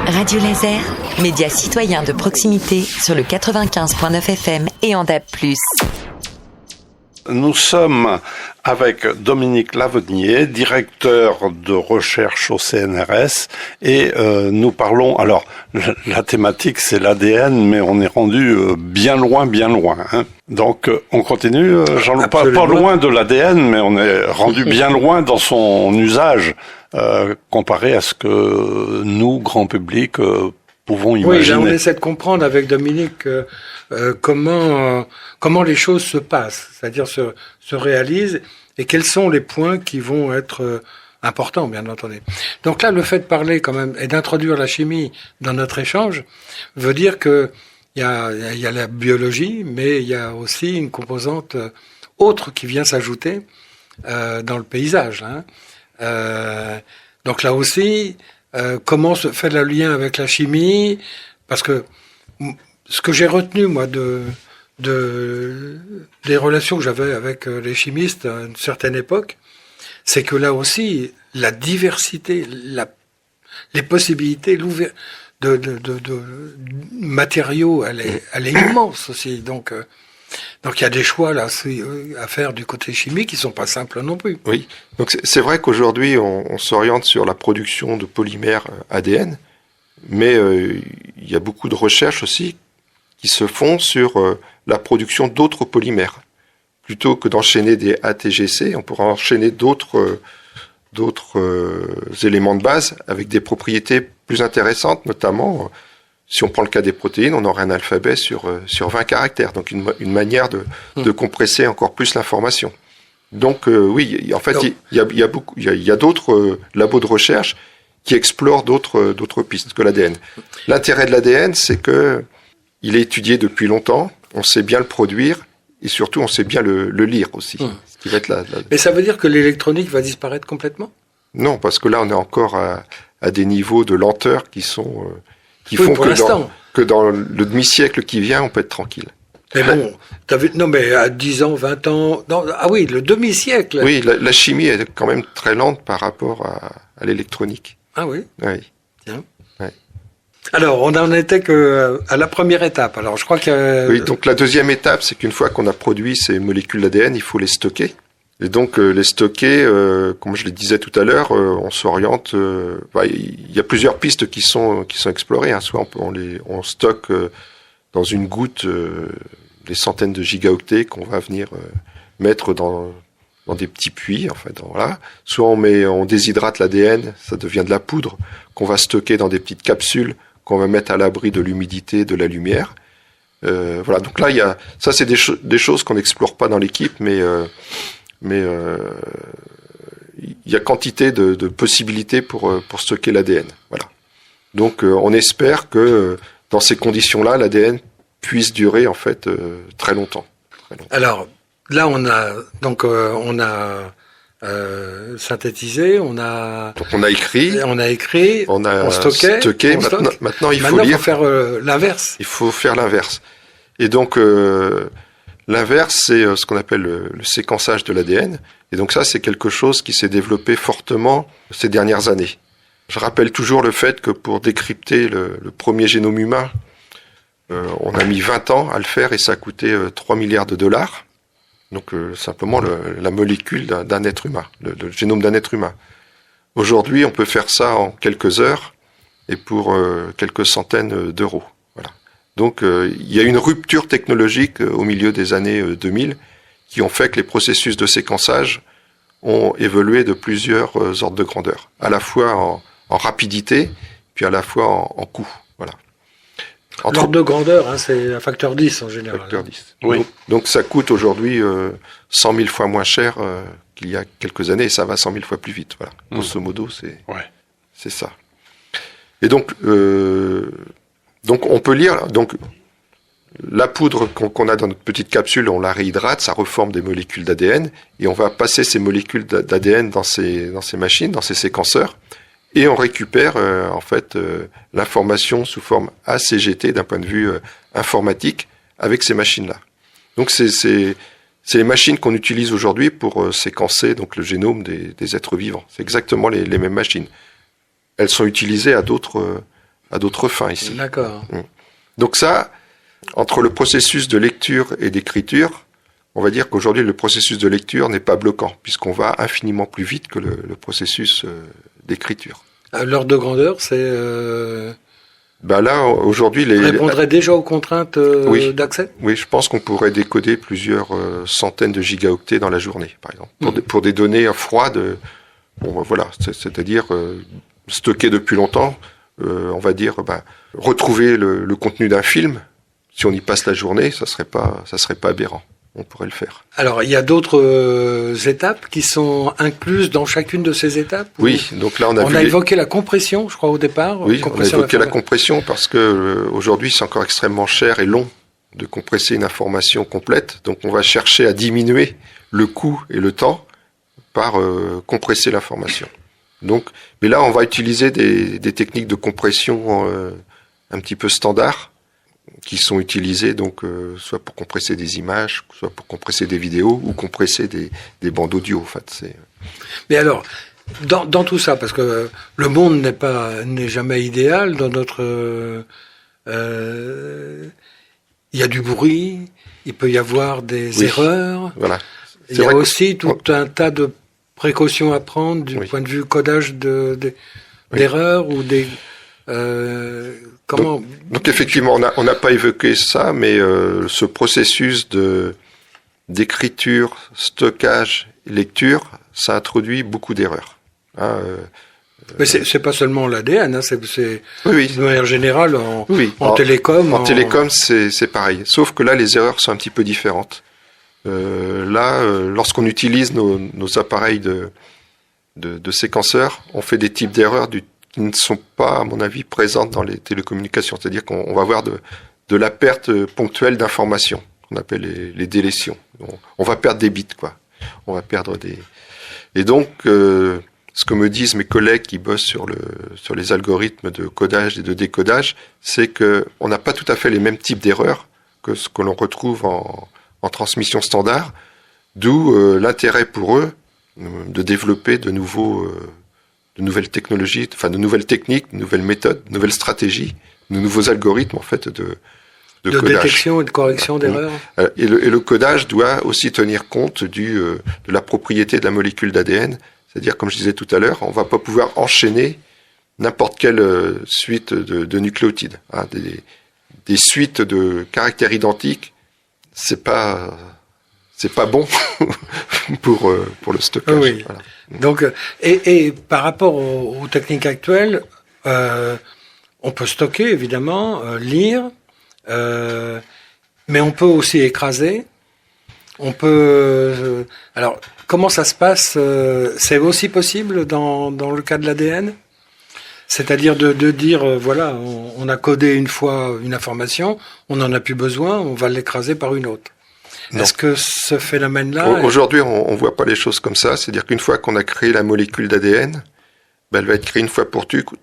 Radio Laser, média citoyen de proximité sur le 95.9 FM et en DAB+. Nous sommes avec Dominique Lavenier, directeur de recherche au CNRS, et nous parlons, alors la thématique c'est l'ADN, mais on est rendu bien loin, hein. Donc on continue, Jean-Loup, pas loin de l'ADN, mais on est rendu bien loin dans son usage, comparé à ce que nous, grand public, pouvons imaginer. Oui, là on essaie de comprendre avec Dominique comment les choses se passent, c'est-à-dire se réalisent, et quels sont les points qui vont être importants, bien entendu. Donc là, le fait de parler quand même et d'introduire la chimie dans notre échange veut dire que il y a la biologie, mais il y a aussi une composante autre qui vient s'ajouter dans le paysage. Donc là aussi, comment se fait le lien avec la chimie? Parce que ce que j'ai retenu, moi, des relations que j'avais avec les chimistes à une certaine époque, c'est que là aussi, la diversité, les possibilités, de matériaux, elle est immense aussi. Donc il y a des choix là à faire du côté chimique qui sont pas simples non plus. Oui. Donc c'est vrai qu'aujourd'hui on s'oriente sur la production de polymères ADN, mais il y a beaucoup de recherches aussi qui se font sur la production d'autres polymères. Plutôt que d'enchaîner des ATGC, on pourra enchaîner d'autres éléments de base avec des propriétés plus intéressantes, notamment si on prend le cas des protéines, on aurait un alphabet sur 20 caractères, donc une manière de compresser encore plus l'information. Donc oui, en fait, il y a d'autres labos de recherche qui explorent d'autres pistes que l'ADN. L'intérêt de l'ADN, c'est que il est étudié depuis longtemps, on sait bien le produire, et surtout on sait bien le lire aussi. Ce qui va être Mais ça veut dire que l'électronique va disparaître complètement ? Non, parce que là on est encore à des niveaux de lenteur qui sont qui oui, font que dans le demi-siècle qui vient, on peut être tranquille. Mais bon, non mais à 10 ans, 20 ans, non, oui, le demi-siècle. Oui, la chimie est quand même très lente par rapport à l'électronique. Ah oui. Oui. Tiens. Ouais. Alors, on n'en était que à la première étape. Alors, je crois que oui, donc la deuxième étape, c'est qu'une fois qu'on a produit ces molécules d'ADN, il faut les stocker. Et donc les stocker, comme je le disais tout à l'heure, on s'oriente. Il y a plusieurs pistes qui sont explorées. Hein. Soit on stocke dans une goutte des centaines de gigaoctets qu'on va venir mettre dans des petits puits, en fait. Voilà. Soit on déshydrate l'ADN, ça devient de la poudre qu'on va stocker dans des petites capsules qu'on va mettre à l'abri de l'humidité, de la lumière. Voilà. Donc là, ça c'est des choses qu'on n'explore pas dans l'équipe, mais il y a quantité de possibilités pour stocker l'ADN. Voilà. Donc on espère que dans ces conditions-là, l'ADN puisse durer en fait très longtemps. Alors là, on a synthétisé, on a écrit, on a stocké. Maintenant, il faut faire l'inverse. Il faut faire l'inverse. Et donc l'inverse, c'est ce qu'on appelle le séquençage de l'ADN. Et donc ça, c'est quelque chose qui s'est développé fortement ces dernières années. Je rappelle toujours le fait que pour décrypter le premier génome humain, on a mis 20 ans à le faire et ça a coûté 3 milliards de dollars. Donc simplement la molécule d'un être humain, le génome d'un être humain. Aujourd'hui, on peut faire ça en quelques heures et pour quelques centaines d'euros. Voilà. Donc il y a une rupture technologique au milieu des années 2000 qui ont fait que les processus de séquençage ont évolué de plusieurs ordres de grandeur, à la fois en rapidité, puis à la fois en coût. Voilà. L'ordre de grandeur, c'est un facteur 10 en général. Facteur 10. Oui. Donc ça coûte aujourd'hui 100 000 fois moins cher qu'il y a quelques années, et ça va 100 000 fois plus vite. Voilà. Grosso modo, c'est ça. Et donc on peut lire. Donc la poudre qu'on a dans notre petite capsule, on la réhydrate, ça reforme des molécules d'ADN, et on va passer ces molécules d'ADN dans ces machines, dans ces séquenceurs, et on récupère l'information sous forme ACGT d'un point de vue informatique avec ces machines-là. Donc c'est les machines qu'on utilise aujourd'hui pour séquencer donc le génome des êtres vivants. C'est exactement les mêmes machines. Elles sont utilisées à d'autres fins ici. D'accord. Donc ça, entre le processus de lecture et d'écriture, on va dire qu'aujourd'hui le processus de lecture n'est pas bloquant, puisqu'on va infiniment plus vite que le processus d'écriture. L'ordre de grandeur, c'est... Là, aujourd'hui... répondrait déjà aux contraintes d'accès ? Oui, je pense qu'on pourrait décoder plusieurs centaines de gigaoctets dans la journée, par exemple. Pour des données froides, c'est-à-dire stockées depuis longtemps, on va dire, retrouver le contenu d'un film, si on y passe la journée, ça serait pas aberrant. On pourrait le faire. Alors, il y a d'autres étapes qui sont incluses dans chacune de ces étapes ? Oui, donc là on a évoqué la compression, je crois, au départ. Oui, on a évoqué la compression parce que aujourd'hui c'est encore extrêmement cher et long de compresser une information complète. Donc on va chercher à diminuer le coût et le temps par compresser l'information. Donc, mais là on va utiliser des techniques de compression un petit peu standards, qui sont utilisés donc soit pour compresser des images, soit pour compresser des vidéos ou compresser des bandes audio. En fait, Mais alors, dans tout ça, parce que le monde n'est jamais idéal. Dans notre, il y a du bruit, il peut y avoir des erreurs. Voilà. Il y a aussi tout un tas de précautions à prendre du point de vue codage d'erreurs ou des Donc effectivement, on n'a pas évoqué ça, mais ce processus d'écriture, stockage, lecture, ça introduit beaucoup d'erreurs. Mais c'est pas seulement l'ADN, c'est oui. De manière générale en télécom. En télécom, c'est pareil. Sauf que là, les erreurs sont un petit peu différentes. Lorsqu'on utilise nos appareils de séquenceurs, on fait des types d'erreurs qui ne sont pas, à mon avis, présentes dans les télécommunications. C'est-à-dire qu'on va avoir de la perte ponctuelle d'informations, qu'on appelle les délétions. On va perdre des bits, quoi. On va perdre des... Et donc, ce que me disent mes collègues qui bossent sur les algorithmes de codage et de décodage, c'est que on n'a pas tout à fait les mêmes types d'erreurs que ce que l'on retrouve en transmission standard, d'où l'intérêt pour eux de développer de nouvelles technologies, enfin de nouvelles techniques, de nouvelles méthodes, de nouvelles stratégies, de nouveaux algorithmes en fait de codage. Détection et de correction d'erreurs. Et le codage doit aussi tenir compte de la propriété de la molécule d'ADN. C'est-à-dire, comme je disais tout à l'heure, on va pas pouvoir enchaîner n'importe quelle suite de nucléotides. Des suites de caractères identiques, c'est pas bon pour le stockage. Oui. Voilà. Donc, et par rapport aux techniques actuelles, on peut stocker évidemment, lire, mais on peut aussi écraser. On peut. Alors, comment ça se passe ? C'est aussi possible dans le cas de l'ADN ? C'est-à-dire de dire, voilà, on a codé une fois une information, on n'en a plus besoin, on va l'écraser par une autre. Non. Est-ce que ce phénomène-là... Aujourd'hui, on voit pas les choses comme ça. C'est-à-dire qu'une fois qu'on a créé la molécule d'ADN, elle va être créée une fois pour toutes.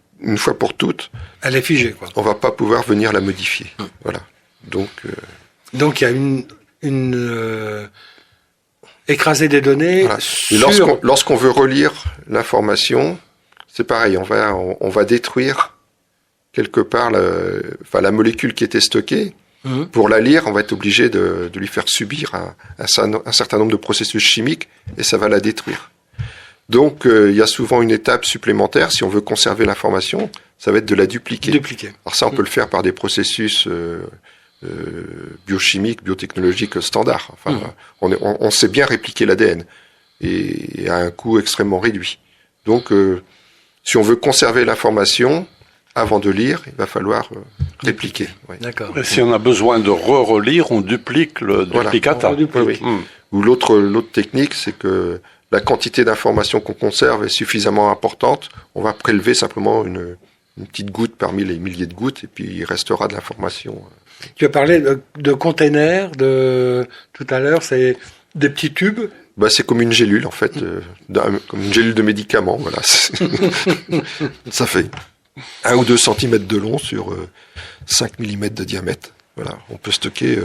Elle est figée, quoi. On va pas pouvoir venir la modifier. Voilà. Donc il y a une écraser des données. Voilà. Et lorsqu'on veut relire l'information, c'est pareil. On va détruire quelque part la molécule qui était stockée. Pour la lire, on va être obligé de lui faire subir un certain nombre de processus chimiques et ça va la détruire. Donc, il y a souvent une étape supplémentaire. Si on veut conserver l'information, ça va être de la dupliquer. Alors ça, on peut le faire par des processus biochimiques, biotechnologiques standards. Enfin, on sait bien répliquer l'ADN et à un coût extrêmement réduit. Donc, si on veut conserver l'information, avant de lire, il va falloir répliquer. Oui. D'accord. Et si on a besoin de relire, on duplique le duplicata. Oui. Ou l'autre technique, c'est que la quantité d'informations qu'on conserve est suffisamment importante. On va prélever simplement une petite goutte parmi les milliers de gouttes, et puis il restera de l'information. Tu as parlé de containers tout à l'heure, c'est des petits tubes. C'est comme une gélule, en fait, comme une gélule de médicaments, voilà. Ça fait 1 ou 2 centimètres de long sur 5 mm de diamètre. Voilà, on peut stocker...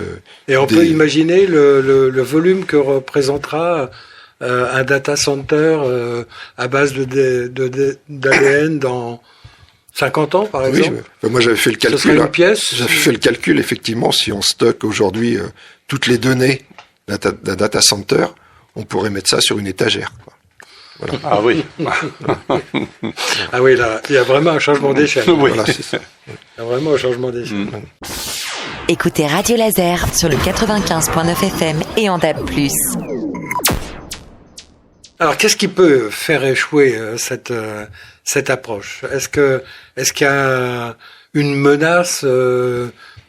Et on peut imaginer le volume que représentera un data center à base d'ADN dans 50 ans, par exemple. Oui, moi j'avais fait le calcul. Ce serait une pièce. J'avais fait le calcul, effectivement, si on stocke aujourd'hui toutes les données d'un data center, on pourrait mettre ça sur une étagère, quoi. Voilà. Ah oui. Ah oui, là, il y a vraiment un changement d'échelle. Oui. Voilà, c'est ça. Il y a vraiment un changement d'échelle. Écoutez Radio Laser sur le 95.9 FM et en DAB+. Alors, qu'est-ce qui peut faire échouer cette approche ? Est-ce qu'il y a une menace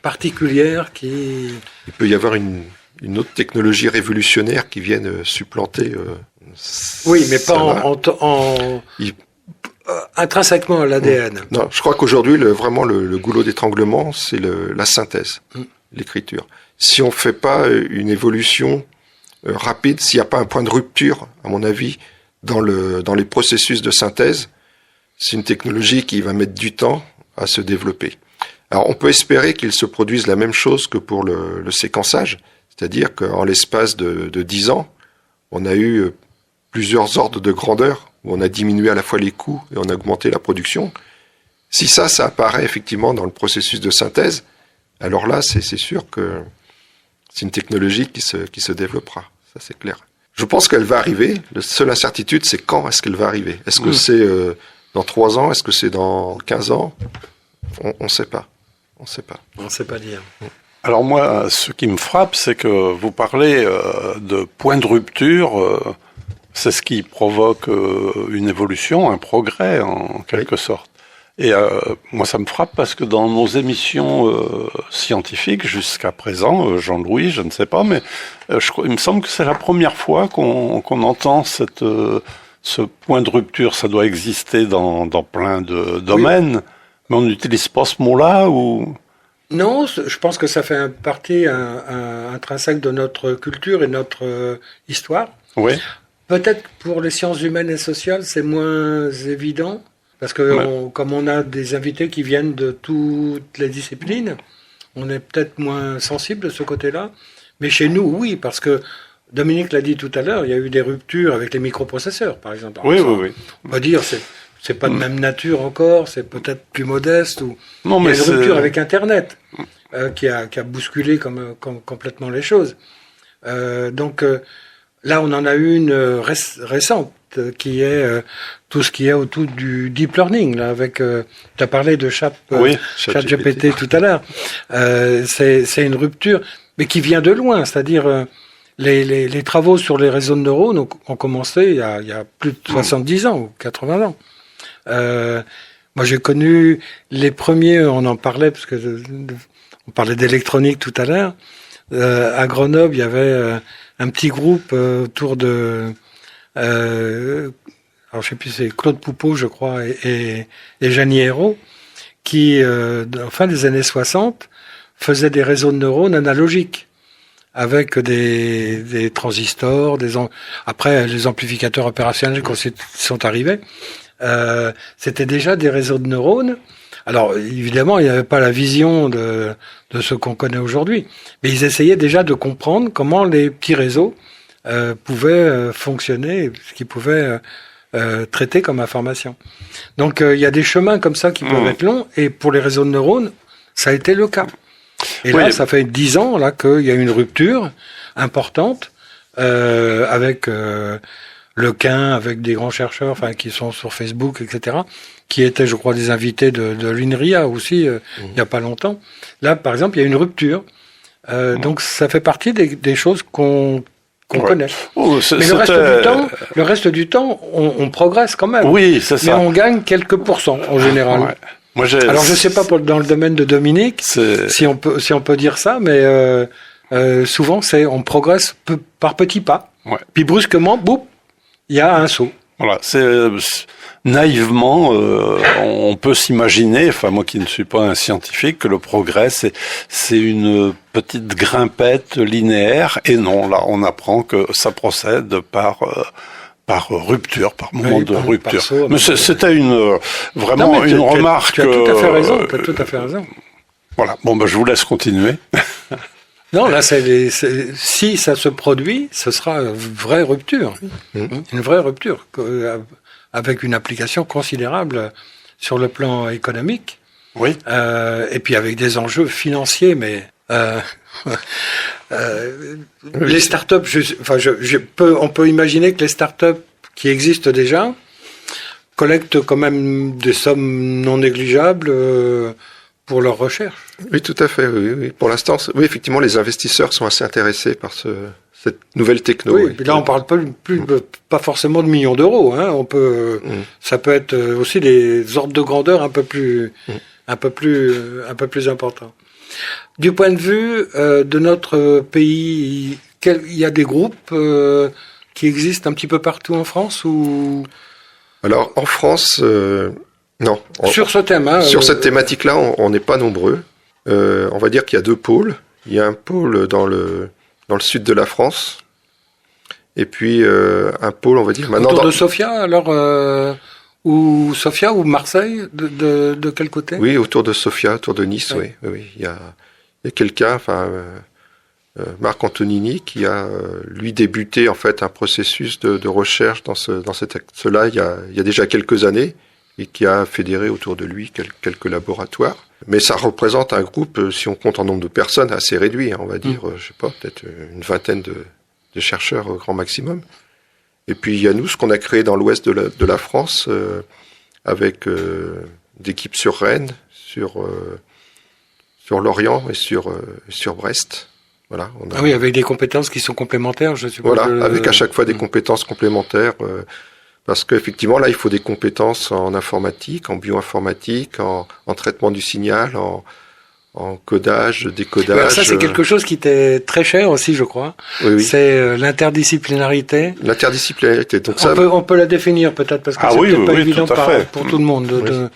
particulière qui... Il peut y avoir une autre technologie révolutionnaire qui vienne supplanter... oui, mais pas intrinsèquement à l'ADN. Non, je crois qu'aujourd'hui, vraiment, le goulot d'étranglement, c'est la synthèse, l'écriture. Si on ne fait pas une évolution rapide, s'il n'y a pas un point de rupture, à mon avis, dans les processus de synthèse, c'est une technologie qui va mettre du temps à se développer. Alors, on peut espérer qu'il se produise la même chose que pour le séquençage, c'est-à-dire qu'en l'espace de 10 ans, on a eu plusieurs ordres de grandeur, où on a diminué à la fois les coûts et on a augmenté la production. Si ça apparaît effectivement dans le processus de synthèse, alors là, c'est sûr que c'est une technologie qui se développera. Ça, c'est clair. Je pense qu'elle va arriver. La seule incertitude, c'est quand est-ce qu'elle va arriver. Est-ce que c'est dans 3 ans? Est-ce que c'est dans 15 ans? On ne sait pas. On ne sait pas dire. Alors moi, ce qui me frappe, c'est que vous parlez de point de rupture. C'est ce qui provoque une évolution, un progrès en quelque sorte. Et moi, ça me frappe parce que dans nos émissions scientifiques jusqu'à présent, Jean-Louis, je ne sais pas, mais il me semble que c'est la première fois qu'on entend ce point de rupture. Ça doit exister dans plein de domaines, mais on n'utilise pas ce mot-là ou... Non, je pense que ça fait partie intrinsèque de notre culture et notre histoire. Oui. Peut-être pour les sciences humaines et sociales, c'est moins évident, parce que comme on a des invités qui viennent de toutes les disciplines, on est peut-être moins sensible de ce côté-là. Mais chez nous, oui, parce que Dominique l'a dit tout à l'heure, il y a eu des ruptures avec les microprocesseurs, par exemple. Oui. On va dire, c'est pas de même nature encore, c'est peut-être plus modeste. Non, mais il y a une rupture avec Internet qui a bousculé complètement les choses. Donc là, on en a eu une récente qui est tout ce qui est autour du deep learning. Là, avec, tu as parlé de ChatGPT tout à l'heure. C'est une rupture, mais qui vient de loin, c'est-à-dire les travaux sur les réseaux de neurones ont commencé il y a plus de 70 ans ou 80 ans. Moi, j'ai connu les premiers, on en parlait, parce que on parlait d'électronique tout à l'heure. À Grenoble, il y avait un petit groupe autour de... alors, je sais plus, c'est Claude Poupeau, je crois, et Jeannie Hérault, qui, en fin des années 60, faisaient des réseaux de neurones analogiques, avec des transistors, après les amplificateurs opérationnels quand ils sont arrivés. C'était déjà des réseaux de neurones. Alors, évidemment, il n'y avait pas la vision de ce qu'on connaît aujourd'hui, mais ils essayaient déjà de comprendre comment les petits réseaux pouvaient fonctionner, ce qu'ils pouvaient traiter comme information. Donc, il y a des chemins comme ça qui peuvent être longs, et pour les réseaux de neurones, ça a été le cas. Et là, ça fait 10 ans là qu'il y a une rupture importante avec Lequin, avec des grands chercheurs, enfin qui sont sur Facebook, etc., qui étaient, je crois, des invités de l'INRIA aussi il n'y a pas longtemps. Là, par exemple, il y a une rupture. Donc, ça fait partie des choses qu'on connaît. Mais le reste du temps, on progresse quand même. Oui, c'est ça. Mais on gagne quelques pourcents en général. Alors je sais pas dans le domaine de Dominique si on peut dire ça, mais souvent on progresse par petits pas. Ouais. Puis brusquement, boum, il y a un saut. Voilà, naïvement, on peut s'imaginer, enfin moi qui ne suis pas un scientifique, que le progrès c'est une petite grimpette linéaire, et non, là on apprend que ça procède par rupture, par moment de rupture. Saut, mais c'était vraiment une remarque. Tu as tout à fait raison. Tu as tout à fait raison. Voilà. Bon, je vous laisse continuer. Non, là, si ça se produit, ce sera une vraie rupture. Une vraie rupture, avec une application considérable sur le plan économique. Oui. Et puis avec des enjeux financiers, mais les startups, on peut imaginer que les startups qui existent déjà collectent quand même des sommes non négligeables pour leur recherche. Oui, tout à fait. Oui. Pour l'instant, oui, effectivement, les investisseurs sont assez intéressés par cette nouvelle techno. Oui, puis là, on parle pas forcément de millions d'euros. Hein. Ça peut être aussi des ordres de grandeur un peu plus importants. Du point de vue de notre pays, il y a des groupes qui existent un petit peu partout en France ou... Alors, en France, non. Sur ce thème, sur cette thématique-là, on n'est pas nombreux. On va dire qu'il y a 2 pôles. Il y a un pôle dans le sud de la France, et puis un pôle, on va dire maintenant autour de Sofia, alors ou Sofia ou Marseille, de quel côté? Oui, autour de Sofia, autour de Nice, oui. Il y a quelqu'un, Marc Antonini, qui a lui débuté en fait un processus de recherche dans cet axe-là il y a déjà quelques années, et qui a fédéré autour de lui quelques laboratoires. Mais ça représente un groupe, si on compte en nombre de personnes, assez réduit, on va dire, je sais pas, peut-être une vingtaine de chercheurs au grand maximum. Et puis il y a nous, ce qu'on a créé dans l'ouest de la France, avec d'équipes sur Rennes, sur Lorient et sur Brest. Voilà. Oui, avec des compétences qui sont complémentaires, je suppose. Voilà, avec à chaque fois des compétences complémentaires. Parce qu'effectivement, là, il faut des compétences en informatique, en bioinformatique, en traitement du signal, en codage, décodage. Alors ça, c'est quelque chose qui était très cher aussi, je crois. Oui. C'est l'interdisciplinarité. L'interdisciplinarité. Donc on peut la définir peut-être, parce que c'est peut-être pas évident pour tout le monde.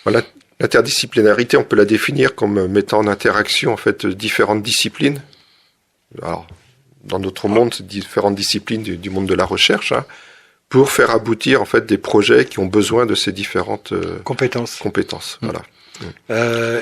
Voilà. L'interdisciplinarité, on peut la définir comme mettant en interaction en fait différentes disciplines. Alors, dans notre monde, c'est différentes disciplines du monde de la recherche, pour faire aboutir en fait des projets qui ont besoin de ces différentes compétences. Voilà.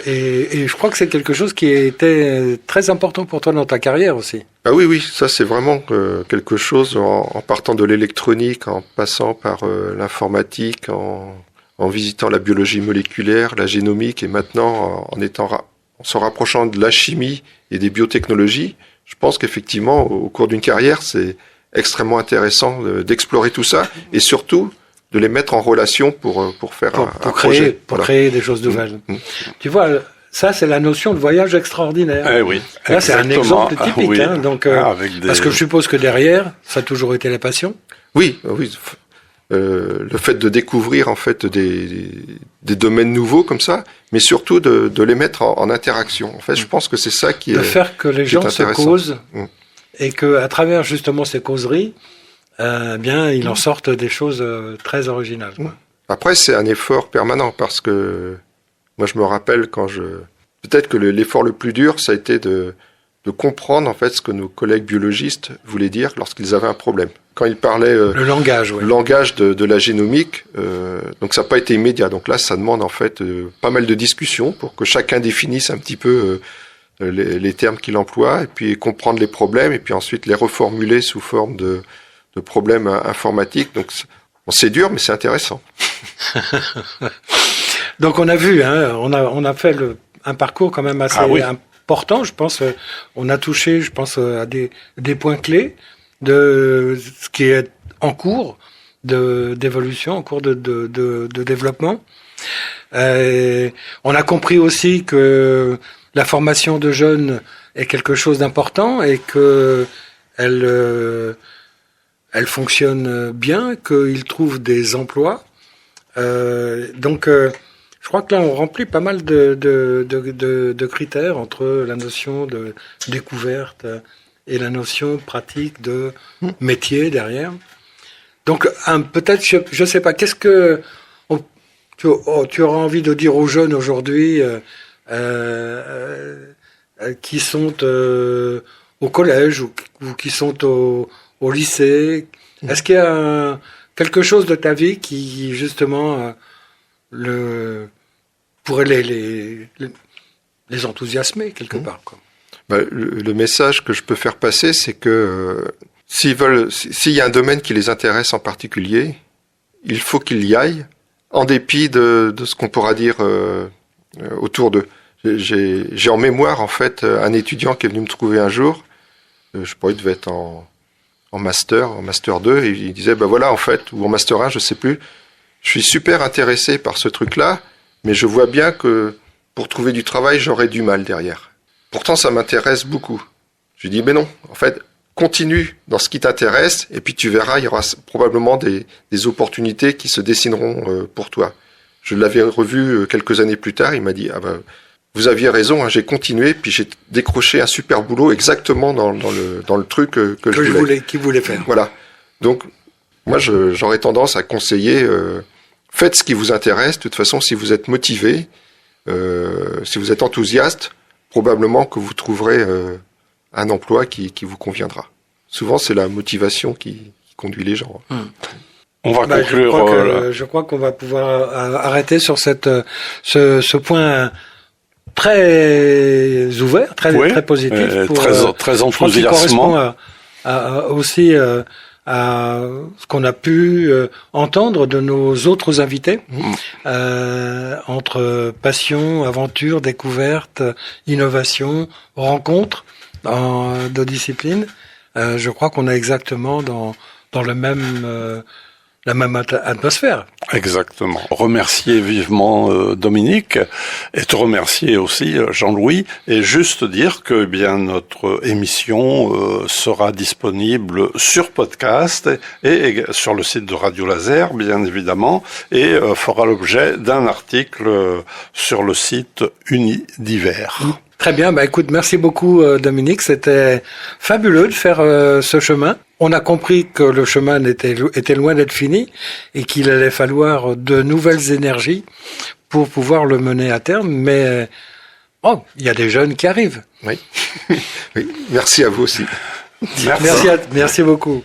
Et je crois que c'est quelque chose qui était très important pour toi dans ta carrière aussi. Ah oui, ça c'est vraiment quelque chose en partant de l'électronique, en passant par l'informatique, en visitant la biologie moléculaire, la génomique, et maintenant en se rapprochant de la chimie et des biotechnologies. Je pense qu'effectivement, au cours d'une carrière, c'est extrêmement intéressant d'explorer tout ça, et surtout de les mettre en relation pour faire un projet. Pour créer des choses nouvelles. Tu vois, ça c'est la notion de voyage extraordinaire. Eh oui, là c'est un exemple typique. Parce que je suppose que derrière, ça a toujours été la passion. Oui. Le fait de découvrir en fait des domaines nouveaux comme ça, mais surtout de les mettre en interaction. En fait, je pense que c'est ça qui est de faire que les gens se causent. Et que à travers justement ces causeries, il en sortent des choses très originales. Quoi. Après, c'est un effort permanent, parce que moi, je me rappelle peut-être que l'effort le plus dur, ça a été de comprendre en fait ce que nos collègues biologistes voulaient dire lorsqu'ils avaient un problème. Quand ils parlaient le langage de la génomique, donc ça n'a pas été immédiat. Donc là, ça demande en fait pas mal de discussions pour que chacun définisse un petit peu les termes qu'il emploie, et puis comprendre les problèmes, et puis ensuite les reformuler sous forme de problèmes informatiques. Donc c'est dur, mais c'est intéressant. Donc on a vu, on a fait un parcours quand même assez important, je pense. On a touché, je pense, à des points clés de ce qui est en cours d'évolution, en cours de développement. On a compris aussi que la formation de jeunes est quelque chose d'important, et que elle fonctionne bien, qu'ils trouvent des emplois. Donc Je crois que là, on remplit pas mal de critères entre la notion de découverte et la notion pratique de métier derrière. Donc, peut-être, je sais pas, qu'est-ce que tu auras envie de dire aux jeunes aujourd'hui qui sont au collège ou qui sont au lycée? Est-ce qu'il y a quelque chose de ta vie qui, justement, pourrait les enthousiasmer quelque part, quoi? Le message que je peux faire passer, c'est que s'il y a un domaine qui les intéresse en particulier, il faut qu'ils y aillent, en dépit de ce qu'on pourra dire autour d'eux. J'ai en mémoire, en fait, un étudiant qui est venu me trouver un jour, je crois qu'il devait être en master 2, et il disait, voilà, en fait, ou en master 1, je sais plus, je suis super intéressé par ce truc-là, mais je vois bien que pour trouver du travail, j'aurais du mal derrière. Pourtant, ça m'intéresse beaucoup. Je lui dis, mais non, en fait, continue dans ce qui t'intéresse, et puis tu verras, il y aura probablement des opportunités qui se dessineront pour toi. Je l'avais revu quelques années plus tard, il m'a dit, vous aviez raison, hein, j'ai continué, puis j'ai décroché un super boulot exactement dans le truc que qu'il voulait faire. Voilà. Donc, moi, j'aurais tendance à conseiller, faites ce qui vous intéresse. De toute façon, si vous êtes motivé, si vous êtes enthousiaste, probablement que vous trouverez un emploi qui vous conviendra. Souvent, c'est la motivation qui conduit les gens. On va conclure. Je crois qu'on va pouvoir arrêter sur ce point très ouvert, très positif, très enthousiasmant. Qui correspond aussi à ce qu'on a pu entendre de nos autres invités, entre passion, aventure, découverte, innovation, rencontre de disciplines. Je crois qu'on est exactement dans la même atmosphère. Exactement. Remercier vivement Dominique et te remercier aussi Jean-Louis, et juste dire que notre émission sera disponible sur podcast et sur le site de Radio Laser, bien évidemment, et fera l'objet d'un article sur le site Unidivers. Très bien, écoute, merci beaucoup Dominique, c'était fabuleux de faire ce chemin. On a compris que le chemin était loin d'être fini et qu'il allait falloir de nouvelles énergies pour pouvoir le mener à terme, mais il y a des jeunes qui arrivent. Oui. Oui. Merci à vous aussi. Merci beaucoup.